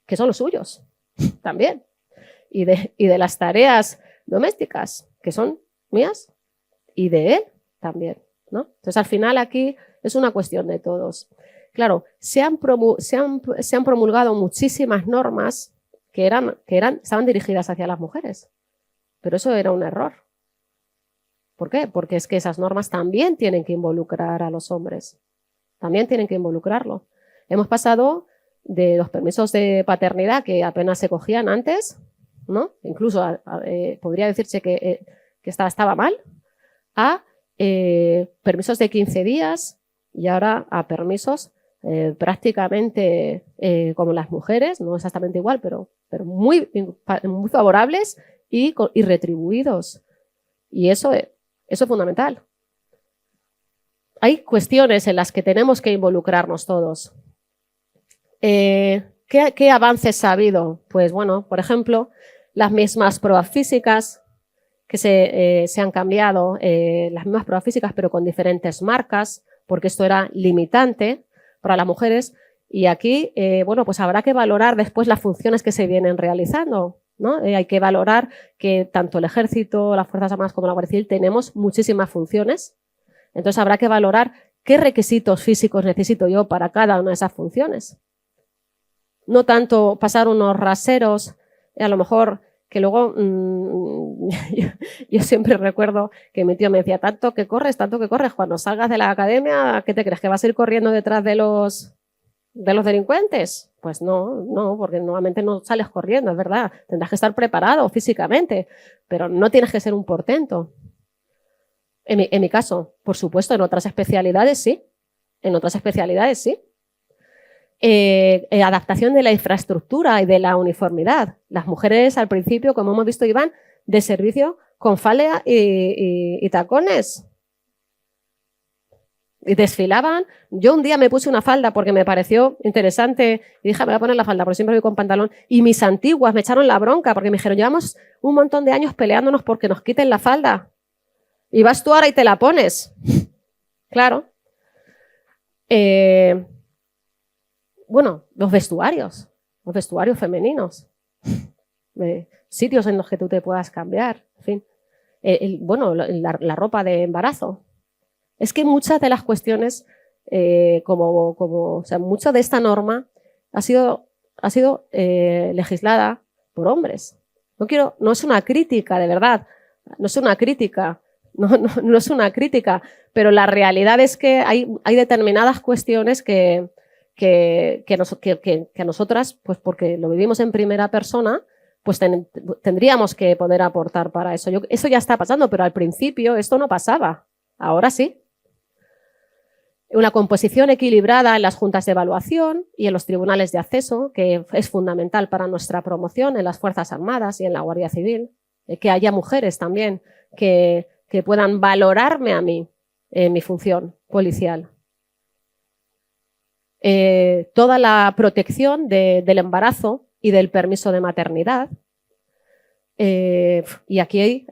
que son los suyos también, y de las tareas domésticas, que son mías, y de él también, ¿no? Entonces, al final aquí es una cuestión de todos. Claro, se han promulgado muchísimas normas que estaban dirigidas hacia las mujeres, pero eso era un error. ¿Por qué? Porque es que esas normas también tienen que involucrar a los hombres, también tienen que involucrarlo. Hemos pasado de los permisos de paternidad que apenas se cogían antes, ¿no? Incluso podría decirse que estaba mal, a permisos de 15 días y ahora a permisos prácticamente como las mujeres, no exactamente igual, pero muy favorables y retribuidos. Y eso es fundamental. Hay cuestiones en las que tenemos que involucrarnos todos. ¿Qué avances ha habido? Pues bueno, por ejemplo, las mismas pruebas físicas que se han cambiado, las mismas pruebas físicas pero con diferentes marcas, porque esto era limitante para las mujeres. Y aquí, pues habrá que valorar después las funciones que se vienen realizando, ¿no? Hay que valorar que tanto el Ejército, las Fuerzas Armadas como la Guardia Civil tenemos muchísimas funciones. Entonces habrá que valorar qué requisitos físicos necesito yo para cada una de esas funciones. No tanto pasar unos raseros, a lo mejor que luego yo siempre recuerdo que mi tío me decía, tanto que corres, cuando salgas de la academia, ¿qué te crees? ¿Que vas a ir corriendo detrás de los delincuentes? Pues no, porque normalmente no sales corriendo, es verdad. Tendrás que estar preparado físicamente, pero no tienes que ser un portento. En mi caso, por supuesto, en otras especialidades sí. Adaptación de la infraestructura y de la uniformidad. Las mujeres al principio, como hemos visto, iban de servicio con falda y tacones. Y desfilaban. Yo un día me puse una falda porque me pareció interesante y dije, me voy a poner la falda porque siempre voy con pantalón. Y mis antiguas me echaron la bronca porque me dijeron, llevamos un montón de años peleándonos porque nos quiten la falda. Y vas tú ahora y te la pones. Claro. Bueno, los vestuarios femeninos. Sitios en los que tú te puedas cambiar. En fin. La ropa de embarazo. Es que muchas de las cuestiones, mucha de esta norma ha sido legislada por hombres. No es una crítica, de verdad, no es una crítica, pero la realidad es que hay determinadas cuestiones que a nosotras, pues porque lo vivimos en primera persona, pues tendríamos que poder aportar para eso. Eso ya está pasando, pero al principio esto no pasaba, ahora sí. Una composición equilibrada en las juntas de evaluación y en los tribunales de acceso, que es fundamental para nuestra promoción en las Fuerzas Armadas y en la Guardia Civil. Que haya mujeres también que puedan valorarme a mí en mi función policial. Toda la protección del embarazo y del permiso de maternidad. Y aquí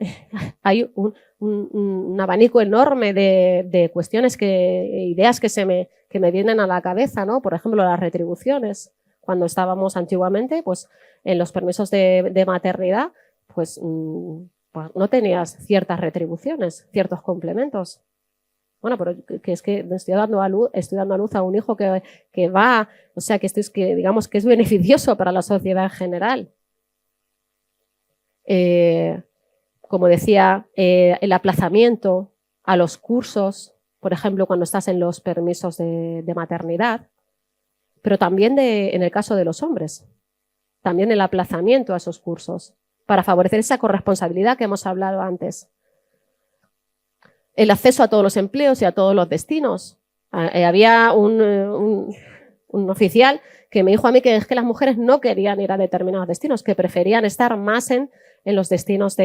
hay un abanico enorme de cuestiones, ideas que me vienen a la cabeza, ¿no? Por ejemplo, las retribuciones. Cuando estábamos antiguamente, pues en los permisos de maternidad, pues no tenías ciertas retribuciones, ciertos complementos. Bueno, pero que es que estoy dando a luz a un hijo que va, o sea, que digamos que es beneficioso para la sociedad en general. Como decía, el aplazamiento a los cursos, por ejemplo, cuando estás en los permisos de maternidad, pero también en el caso de los hombres, también el aplazamiento a esos cursos para favorecer esa corresponsabilidad que hemos hablado antes. El acceso a todos los empleos y a todos los destinos. Había un oficial que me dijo a mí que es que las mujeres no querían ir a determinados destinos, que preferían estar más en los destinos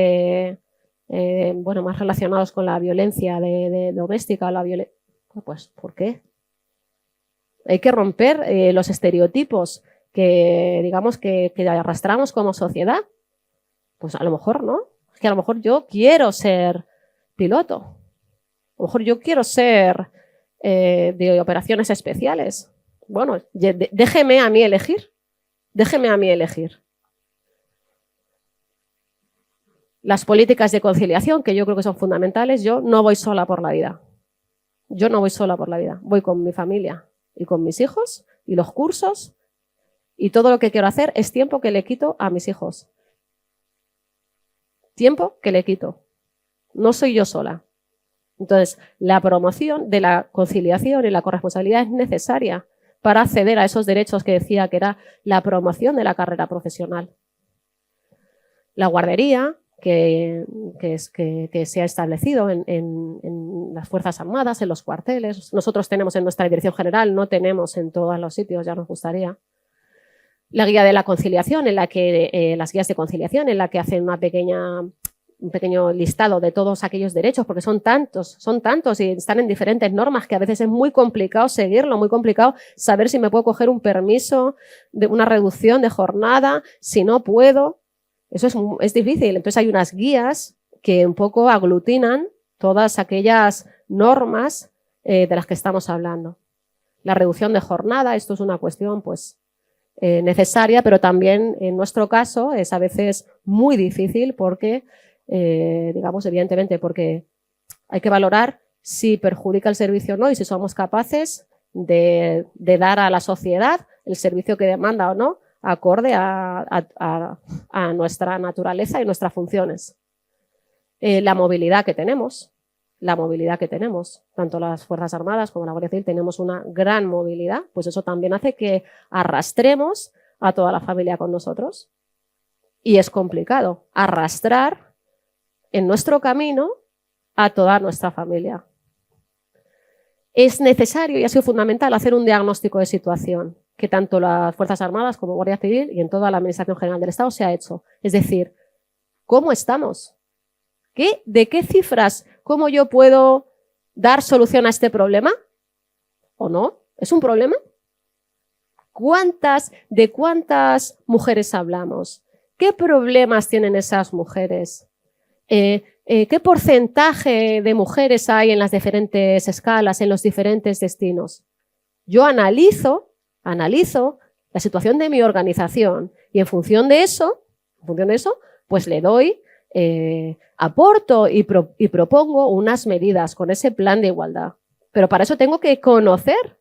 más relacionados con la violencia doméstica o la violencia. Pues, ¿por qué? Hay que romper los estereotipos que arrastramos como sociedad. Pues a lo mejor no. Es que a lo mejor yo quiero ser piloto. A lo mejor yo quiero ser de operaciones especiales. Bueno, déjeme a mí elegir. Las políticas de conciliación, que yo creo que son fundamentales. Yo no voy sola por la vida. Voy con mi familia y con mis hijos y los cursos, y todo lo que quiero hacer es tiempo que le quito a mis hijos. Tiempo que le quito. No soy yo sola. Entonces, la promoción de la conciliación y la corresponsabilidad es necesaria para acceder a esos derechos que decía que era la promoción de la carrera profesional. La guardería, que se ha establecido en las Fuerzas Armadas, en los cuarteles. Nosotros tenemos en nuestra dirección general, no tenemos en todos los sitios, ya nos gustaría. La guía de la conciliación, las guías de conciliación, en la que hacen un pequeño listado de todos aquellos derechos, porque son tantos y están en diferentes normas que a veces es muy complicado seguirlo, muy complicado saber si me puedo coger un permiso de una reducción de jornada, si no puedo. Eso es difícil. Entonces hay unas guías que un poco aglutinan todas aquellas normas de las que estamos hablando. La reducción de jornada, esto es una cuestión necesaria, pero también en nuestro caso es a veces muy difícil porque, evidentemente, porque hay que valorar si perjudica el servicio o no y si somos capaces de dar a la sociedad el servicio que demanda o no, acorde a nuestra naturaleza y nuestras funciones. la movilidad que tenemos. Tanto las Fuerzas Armadas como la Guardia Civil tenemos una gran movilidad, pues eso también hace que arrastremos a toda la familia con nosotros. Y es complicado arrastrar en nuestro camino a toda nuestra familia. Es necesario y ha sido fundamental hacer un diagnóstico de situación que tanto las Fuerzas Armadas como Guardia Civil y en toda la Administración General del Estado se ha hecho. Es decir, ¿cómo estamos? ¿De qué cifras? ¿Cómo yo puedo dar solución a este problema? ¿O no? ¿Es un problema? ¿De cuántas mujeres hablamos? ¿Qué problemas tienen esas mujeres? ¿Qué porcentaje de mujeres hay en las diferentes escalas, en los diferentes destinos? Yo analizo la situación de mi organización y en función de eso, pues le doy, aporto y propongo unas medidas con ese plan de igualdad. Pero para eso tengo que conocer.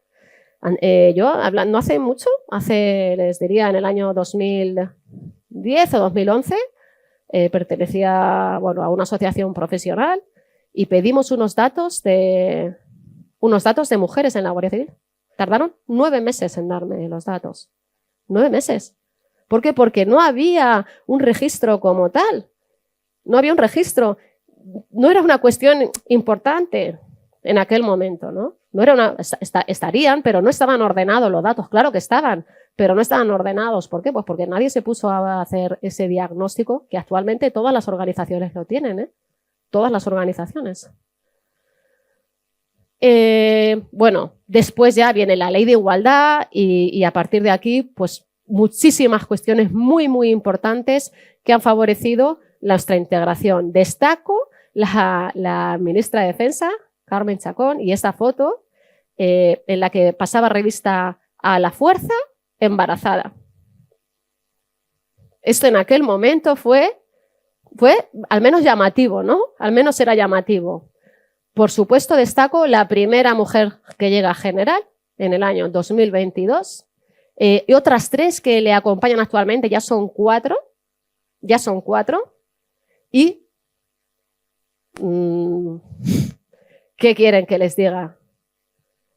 Yo, hablando hace mucho, les diría en el año 2010 o 2011, pertenecía a una asociación profesional y pedimos unos datos de mujeres en la Guardia Civil. Tardaron 9 meses en darme los datos. 9 meses. ¿Por qué? Porque no había un registro como tal. No había un registro. No era una cuestión importante en aquel momento, ¿no? No era estarían, pero no estaban ordenados los datos. Claro que estaban, pero no estaban ordenados. ¿Por qué? Pues porque nadie se puso a hacer ese diagnóstico que actualmente todas las organizaciones lo tienen, ¿eh? Todas las organizaciones. Después ya viene la ley de igualdad y a partir de aquí, pues muchísimas cuestiones muy, muy importantes que han favorecido nuestra integración. Destaco la ministra de Defensa, Carmen Chacón, y esta foto en la que pasaba revista a la fuerza embarazada. Esto en aquel momento fue al menos llamativo, ¿no? Al menos era llamativo. Por supuesto, destaco la primera mujer que llega a general en el año 2022 y otras 3 que le acompañan actualmente, ya son 4. Y ¿qué quieren que les diga?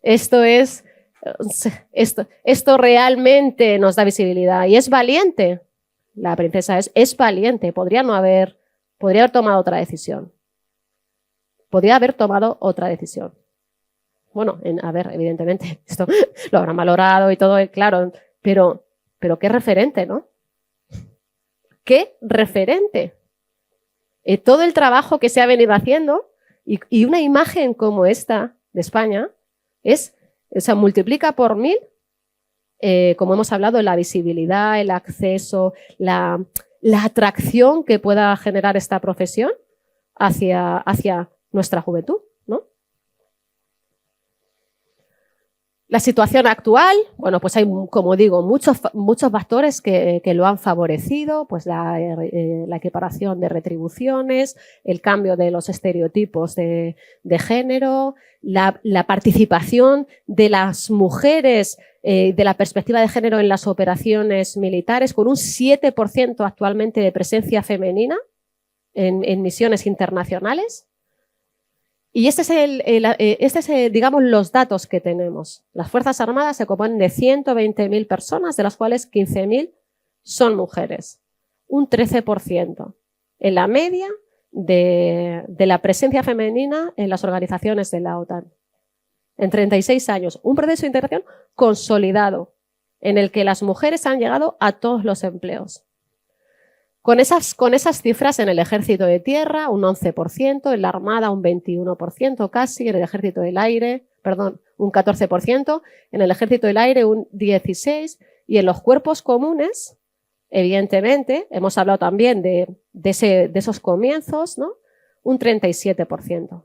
Esto realmente nos da visibilidad y es valiente. La princesa es valiente, podría haber tomado otra decisión. Bueno, evidentemente, esto lo habrán valorado y todo, claro, pero qué referente, ¿no? ¡Qué referente! Todo el trabajo que se ha venido haciendo y una imagen como esta de España multiplica por 1000, como hemos hablado, la visibilidad, el acceso, la atracción que pueda generar esta profesión hacia nuestra juventud, ¿no? La situación actual, pues hay, como digo, muchos factores que lo han favorecido, pues la equiparación de retribuciones, el cambio de los estereotipos de género, la participación de las mujeres de la perspectiva de género en las operaciones militares, con un 7% actualmente de presencia femenina en misiones internacionales. Y este es digamos, los datos que tenemos. Las Fuerzas Armadas se componen de 120.000 personas, de las cuales 15.000 son mujeres. Un 13% en la media de la presencia femenina en las organizaciones de la OTAN. En 36 años, un proceso de integración consolidado en el que las mujeres han llegado a todos los empleos. Con esas cifras en el ejército de tierra, un 11%, en la armada un 21% casi, en el ejército del aire, un 14%, en el ejército del aire un 16% y en los cuerpos comunes, evidentemente, hemos hablado también de esos comienzos, ¿no? Un 37%.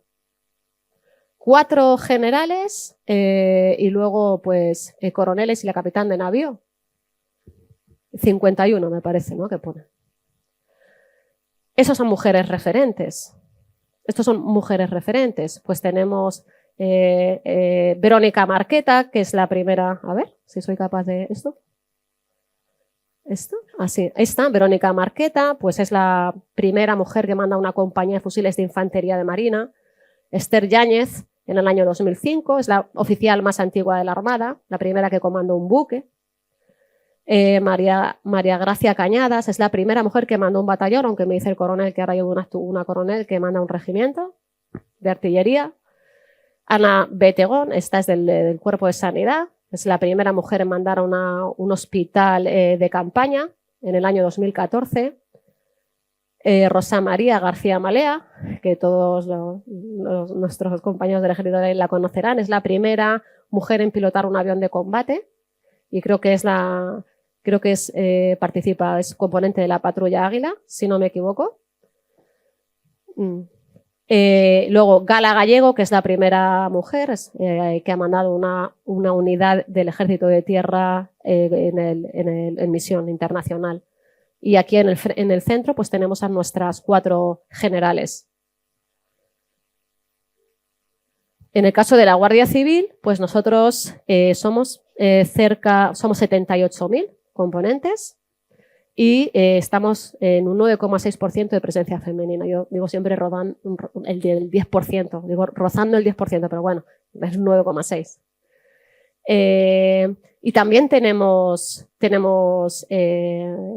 4 generales y luego pues coroneles y la capitán de navío. 51 me parece, ¿no? Que pone. Esas son mujeres referentes. Estos son mujeres referentes. Pues tenemos Verónica Marqueta, que es la primera. A ver si soy capaz de esto. ¿Esto? Así. Esta, Verónica Marqueta, pues es la primera mujer que manda una compañía de fusiles de infantería de Marina. Esther Yáñez, en el año 2005, es la oficial más antigua de la Armada, la primera que comandó un buque. María Gracia Cañadas es la primera mujer que mandó un batallón, aunque me dice el coronel que ahora hay una coronel que manda un regimiento de artillería. Ana Betegón, esta es del Cuerpo de Sanidad, es la primera mujer en mandar a un hospital de campaña en el año 2014. Rosa María García Malea, que todos nuestros compañeros del ejército la conocerán, es la primera mujer en pilotar un avión de combate y creo que es componente de la patrulla Águila, si no me equivoco. Luego Gala Gallego, que es la primera mujer que ha mandado una unidad del ejército de tierra en misión internacional. Y aquí en el centro pues tenemos a nuestras 4 generales. En el caso de la Guardia Civil, pues nosotros somos 78.000 componentes y estamos en un 9,6% de presencia femenina. Yo digo siempre el del 10%, digo rozando el 10%, pero bueno, es un 9,6%. Y también tenemos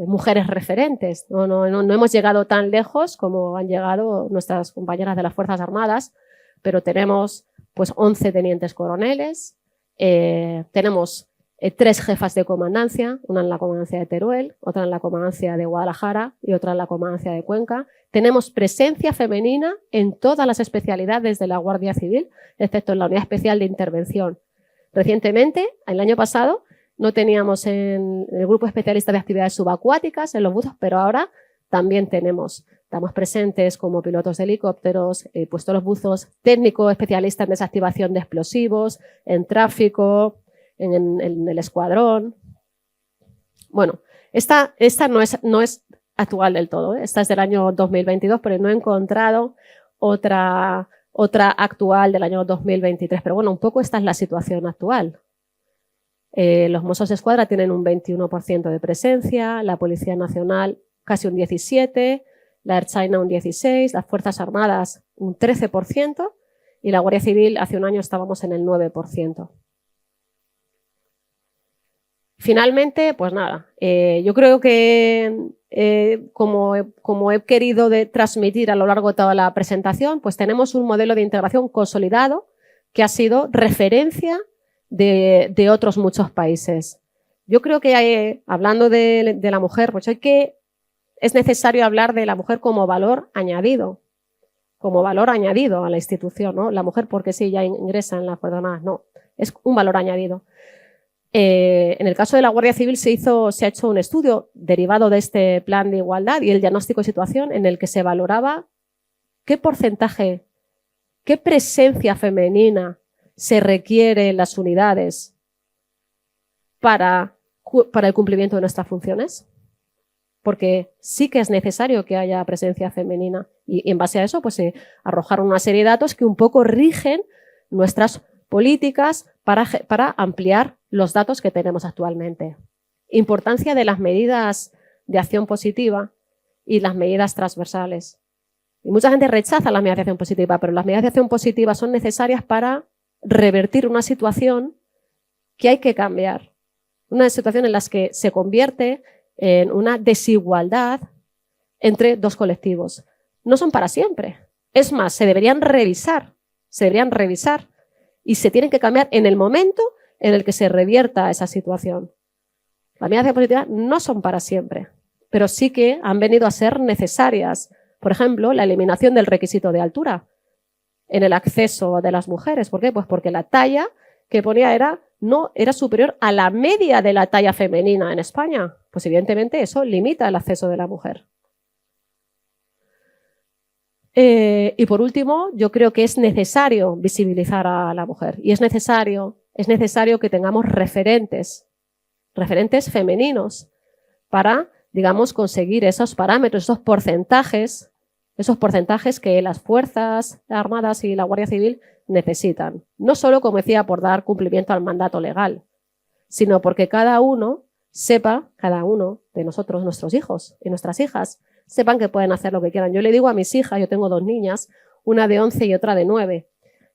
mujeres referentes. No hemos llegado tan lejos como han llegado nuestras compañeras de las Fuerzas Armadas, pero tenemos pues 11 tenientes coroneles, tenemos 3 jefas de comandancia, una en la comandancia de Teruel, otra en la comandancia de Guadalajara y otra en la comandancia de Cuenca. Tenemos presencia femenina en todas las especialidades de la Guardia Civil, excepto en la Unidad Especial de Intervención. Recientemente, el año pasado, no teníamos en el grupo especialista de actividades subacuáticas en los buzos, pero ahora también estamos presentes como pilotos de helicópteros, puestos los buzos, técnico especialista en desactivación de explosivos, en tráfico, en el escuadrón. Bueno, esta no es actual del todo, ¿eh? Esta es del año 2022, pero no he encontrado otra actual del año 2023. Pero bueno, un poco esta es la situación actual. Los Mossos d'Esquadra tienen un 21% de presencia, la Policía Nacional casi un 17%, la Ertzaina un 16%, las Fuerzas Armadas un 13% y la Guardia Civil hace un año estábamos en el 9%. Finalmente, pues nada, yo creo que como he querido transmitir a lo largo de toda la presentación, pues tenemos un modelo de integración consolidado que ha sido referencia de otros muchos países. Yo creo que hablando de la mujer, pues es necesario hablar de la mujer como valor añadido a la institución, ¿no? La mujer porque sí, ya ingresa en las Fuerzas Armadas, no, es un valor añadido. En el caso de la Guardia Civil se ha hecho un estudio derivado de este plan de igualdad y el diagnóstico de situación en el que se valoraba qué porcentaje, qué presencia femenina se requiere en las unidades para el cumplimiento de nuestras funciones. Porque sí que es necesario que haya presencia femenina y en base a eso pues se arrojaron una serie de datos que un poco rigen nuestras políticas para ampliar los datos que tenemos actualmente. Importancia de las medidas de acción positiva y las medidas transversales. Y mucha gente rechaza las medidas de acción positiva, pero las medidas de acción positiva son necesarias para revertir una situación que hay que cambiar. Una situación en la que se convierte en una desigualdad entre 2 colectivos. No son para siempre. Es más, se deberían revisar y se tienen que cambiar en el momento en el que se revierta esa situación. Las medidas de acción positiva no son para siempre, pero sí que han venido a ser necesarias. Por ejemplo, la eliminación del requisito de altura en el acceso de las mujeres. ¿Por qué? Pues porque la talla que ponía era superior a la media de la talla femenina en España. Pues evidentemente eso limita el acceso de la mujer. Y por último, yo creo que es necesario visibilizar a la mujer y es necesario que tengamos referentes femeninos para, digamos, conseguir esos parámetros, esos porcentajes que las Fuerzas Armadas y la Guardia Civil necesitan. No solo, como decía, por dar cumplimiento al mandato legal, sino porque cada uno sepa cada uno de nosotros, nuestros hijos y nuestras hijas, sepan que pueden hacer lo que quieran. Yo le digo a mis hijas, yo tengo 2 niñas, una de 11 y otra de 9,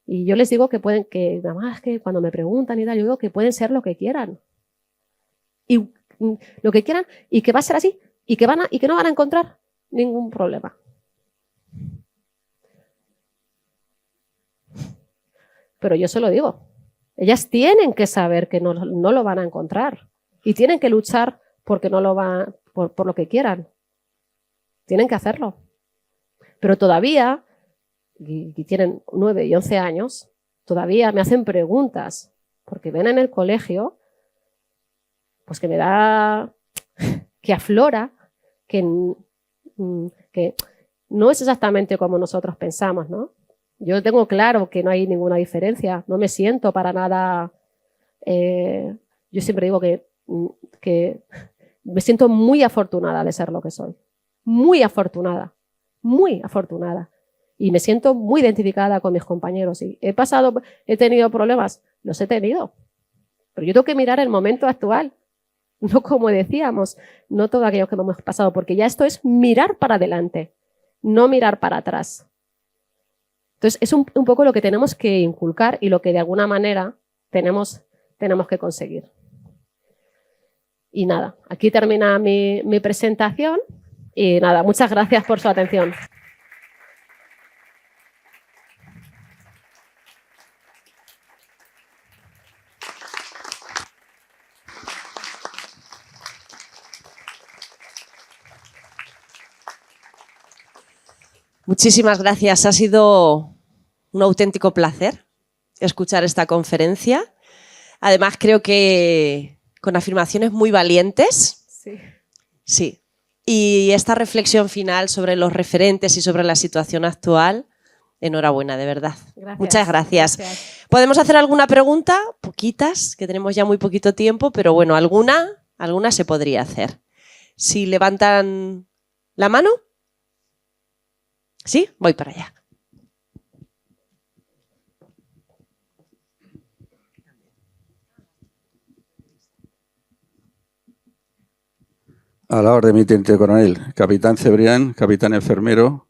y yo les digo que pueden, que nada más que cuando me preguntan y tal, yo digo que pueden ser lo que quieran. Y lo que quieran, y que va a ser así, y que no van a encontrar ningún problema. Pero yo se lo digo. Ellas tienen que saber que no lo van a encontrar. Y tienen que luchar porque no lo van, por lo que quieran. Tienen que hacerlo. Pero todavía, y tienen 9 y 11 años, todavía me hacen preguntas. Porque ven en el colegio, pues que me da, que aflora, que no es exactamente como nosotros pensamos, ¿no? Yo tengo claro que no hay ninguna diferencia, no me siento para nada, yo siempre digo que me siento muy afortunada de ser lo que soy, muy afortunada, y me siento muy identificada con mis compañeros. Y he tenido problemas, los he tenido, pero yo tengo que mirar el momento actual, no como decíamos, no todo aquello que hemos pasado, porque ya esto es mirar para adelante, no mirar para atrás. Entonces, es un poco lo que tenemos que inculcar y lo que de alguna manera tenemos que conseguir. Y nada, aquí termina mi presentación y nada, muchas gracias por su atención. Muchísimas gracias. Ha sido un auténtico placer escuchar esta conferencia. Además, creo que con afirmaciones muy valientes. Sí. Sí. Y esta reflexión final sobre los referentes y sobre la situación actual, enhorabuena, de verdad. Gracias. Muchas gracias. ¿Podemos hacer alguna pregunta? Poquitas, que tenemos ya muy poquito tiempo, pero bueno, alguna se podría hacer. Si levantan la mano. ¿Sí? Voy para allá. A la orden, mi teniente coronel. Capitán Cebrián, capitán enfermero.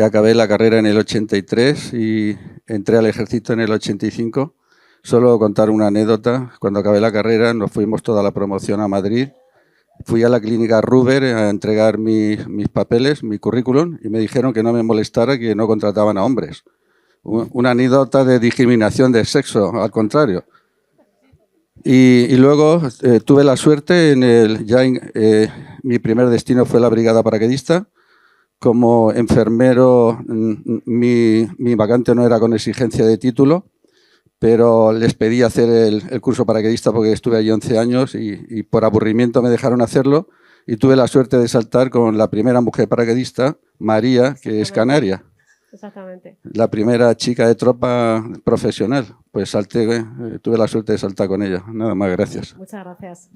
Acabé la carrera en el 83 y entré al ejército en el 85. Solo contar una anécdota. Cuando acabé la carrera nos fuimos toda la promoción a Madrid. Fui a la clínica Ruber a entregar mis papeles, mi currículum, y me dijeron que no me molestara, que no contrataban a hombres. Una anécdota de discriminación de sexo, al contrario. Y luego tuve la suerte, mi primer destino fue la brigada paracaidista. Como enfermero, mi vacante no era con exigencia de título, pero les pedí hacer el curso paracaidista porque estuve allí 11 años y por aburrimiento me dejaron hacerlo y tuve la suerte de saltar con la primera mujer paracaidista, María, que es canaria. Exactamente. La primera chica de tropa profesional. Pues salté, tuve la suerte de saltar con ella. Nada más, gracias. Muchas gracias.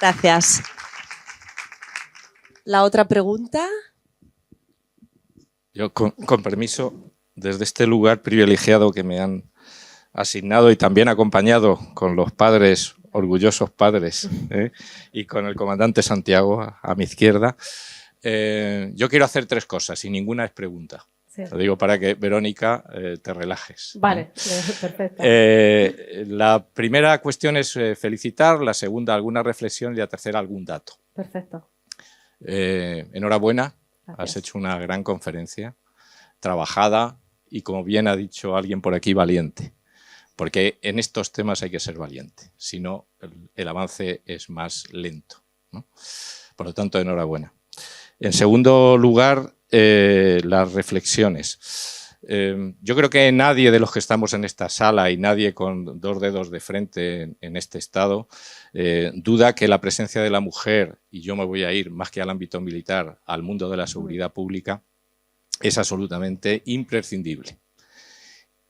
Gracias. ¿La otra pregunta? Yo, con permiso, desde este lugar privilegiado que me han asignado y también acompañado con los padres, orgullosos padres, y con el comandante Santiago a mi izquierda, yo quiero hacer 3 cosas y ninguna es pregunta. Sí. Lo digo para que, Verónica, te relajes. Vale, perfecto. La primera cuestión es felicitar, la segunda alguna reflexión y la tercera algún dato. Perfecto. Enhorabuena, Gracias. has hecho una gran conferencia, trabajada y, como bien ha dicho alguien por aquí, valiente. Porque en estos temas hay que ser valiente, si no el avance es más lento, ¿no? Por lo tanto, enhorabuena. En segundo lugar, las reflexiones. Yo creo que nadie de los que estamos en esta sala y nadie con 2 dedos de frente en este estado duda que la presencia de la mujer, y yo me voy a ir más que al ámbito militar, al mundo de la seguridad pública, es absolutamente imprescindible.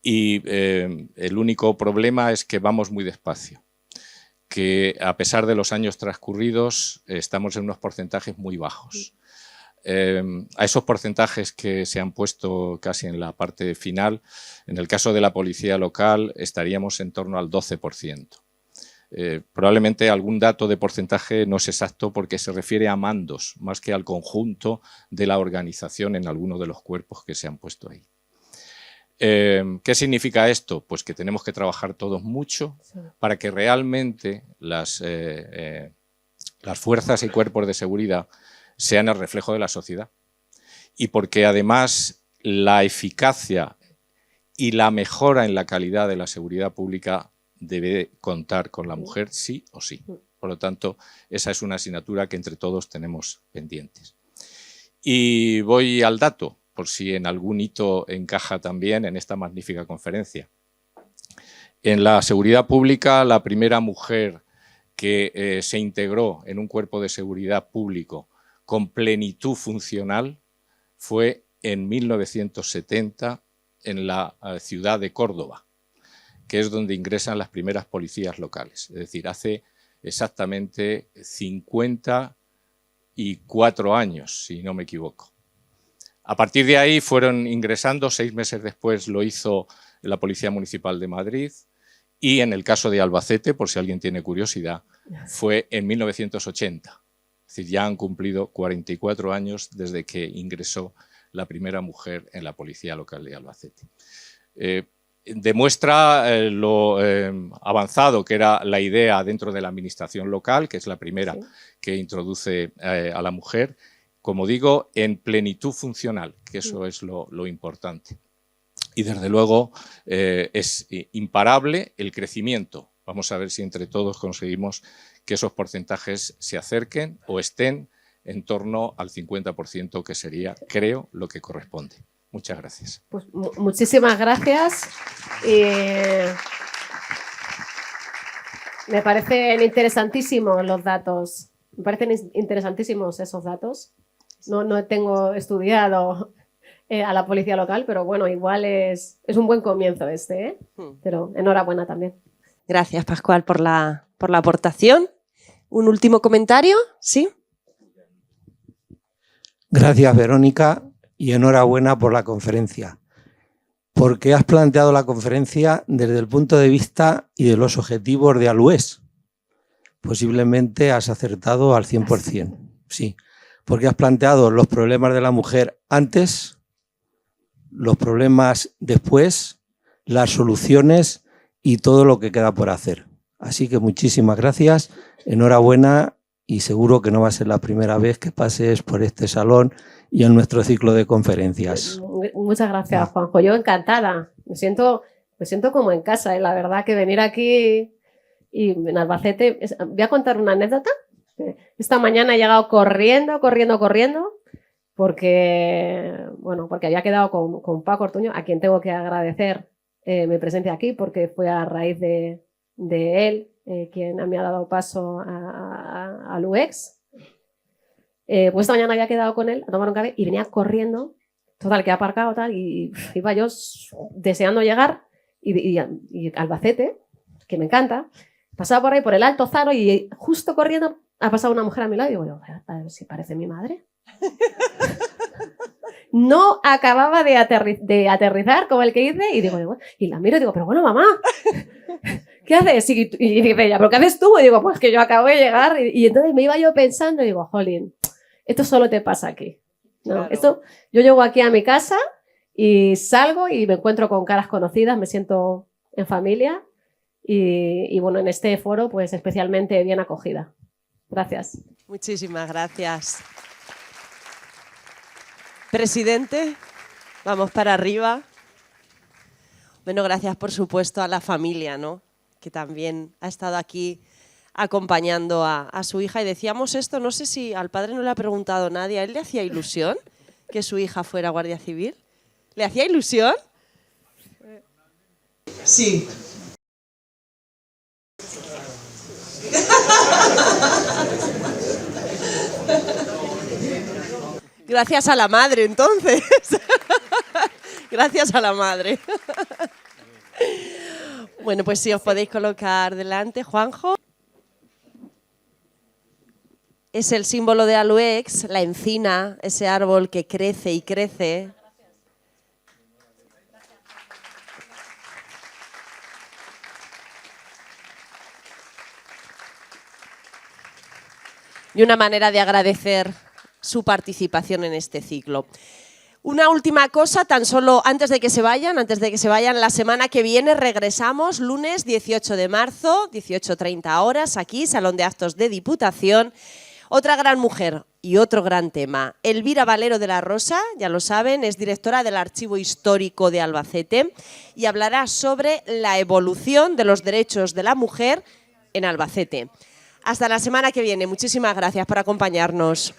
Y el único problema es que vamos muy despacio, que a pesar de los años transcurridos estamos en unos porcentajes muy bajos. A esos porcentajes que se han puesto casi en la parte final, en el caso de la policía local estaríamos en torno al 12%. Probablemente algún dato de porcentaje no es exacto porque se refiere a mandos más que al conjunto de la organización en alguno de los cuerpos que se han puesto ahí. ¿Qué significa esto? Pues que tenemos que trabajar todos mucho para que realmente las fuerzas y cuerpos de seguridad sean el reflejo de la sociedad. Y porque además la eficacia y la mejora en la calidad de la seguridad pública debe contar con la mujer sí o sí. Por lo tanto, esa es una asignatura que entre todos tenemos pendientes. Y voy al dato, por si en algún hito encaja también en esta magnífica conferencia. En la seguridad pública, la primera mujer que se integró en un cuerpo de seguridad público con plenitud funcional fue en 1970 en la ciudad de Córdoba, que es donde ingresan las primeras policías locales. Es decir, hace exactamente 54 años, si no me equivoco. A partir de ahí fueron ingresando, 6 meses después lo hizo la Policía Municipal de Madrid y en el caso de Albacete, por si alguien tiene curiosidad, fue en 1980. Es decir, ya han cumplido 44 años desde que ingresó la primera mujer en la Policía Local de Albacete. Demuestra lo avanzado que era la idea dentro de la administración local, que es la primera que introduce a la mujer, como digo, en plenitud funcional, que eso es lo importante. Y desde luego es imparable el crecimiento. Vamos a ver si entre todos conseguimos que esos porcentajes se acerquen o estén en torno al 50%, que sería, creo, lo que corresponde. Muchas gracias. Pues muchísimas gracias. Me parecen interesantísimos los datos. Me parecen interesantísimos esos datos. No tengo estudiado a la policía local, pero bueno, igual es un buen comienzo este, ¿eh? Pero enhorabuena también. Gracias, Pascual, por la aportación. ¿Un último comentario? ¿Sí? Gracias, Verónica, y enhorabuena por la conferencia, porque has planteado la conferencia desde el punto de vista y de los objetivos de ALUES. Posiblemente has acertado al 100%, sí, porque has planteado los problemas de la mujer antes, los problemas después, las soluciones y todo lo que queda por hacer. Así que muchísimas gracias, enhorabuena. Y seguro que no va a ser la primera vez que pases por este salón y en nuestro ciclo de conferencias. Muchas gracias, Juanjo. Yo encantada. Me siento como en casa, ¿eh? La verdad que venir aquí y en Albacete... Voy a contar una anécdota. Esta mañana he llegado corriendo, porque había quedado con Paco Ortuño, a quien tengo que agradecer mi presencia aquí, porque fue a raíz de él quien me ha dado paso al UX. Pues esta mañana había quedado con él a tomar un café y venía corriendo, total, que he aparcado tal, y iba yo deseando llegar y Albacete, que me encanta, pasaba por ahí por el Alto Zaro y justo corriendo ha pasado una mujer a mi lado y digo, a ver si parece mi madre. No acababa de aterrizar como el que hice y digo, y la miro y digo, pero bueno, mamá, ¿qué haces? Y dice ella, ¿pero qué haces tú? Y digo, pues que yo acabo de llegar. Y entonces me iba yo pensando y digo, jolín, esto solo te pasa aquí. No, claro. Esto, yo llego aquí a mi casa y salgo y me encuentro con caras conocidas, me siento en familia y bueno, en este foro pues especialmente bien acogida. Gracias. Muchísimas gracias. Presidente, vamos para arriba. Bueno, gracias por supuesto a la familia, ¿no?, que también ha estado aquí acompañando a su hija. Y decíamos esto, no sé si al padre no le ha preguntado nadie, ¿a él le hacía ilusión que su hija fuera guardia civil? ¿Le hacía ilusión? Sí. Gracias a la madre, entonces. Gracias a la madre. Bueno, pues si os podéis colocar delante, Juanjo. Es el símbolo de ALUEX, la encina, ese árbol que crece y crece. y una manera de agradecer su participación en este ciclo. Una última cosa, tan solo antes de que se vayan, la semana que viene regresamos, lunes 18 de marzo, 18:30 horas, aquí, Salón de Actos de Diputación. Otra gran mujer y otro gran tema. Elvira Valero de la Rosa, ya lo saben, es directora del Archivo Histórico de Albacete y hablará sobre la evolución de los derechos de la mujer en Albacete. Hasta la semana que viene. Muchísimas gracias por acompañarnos.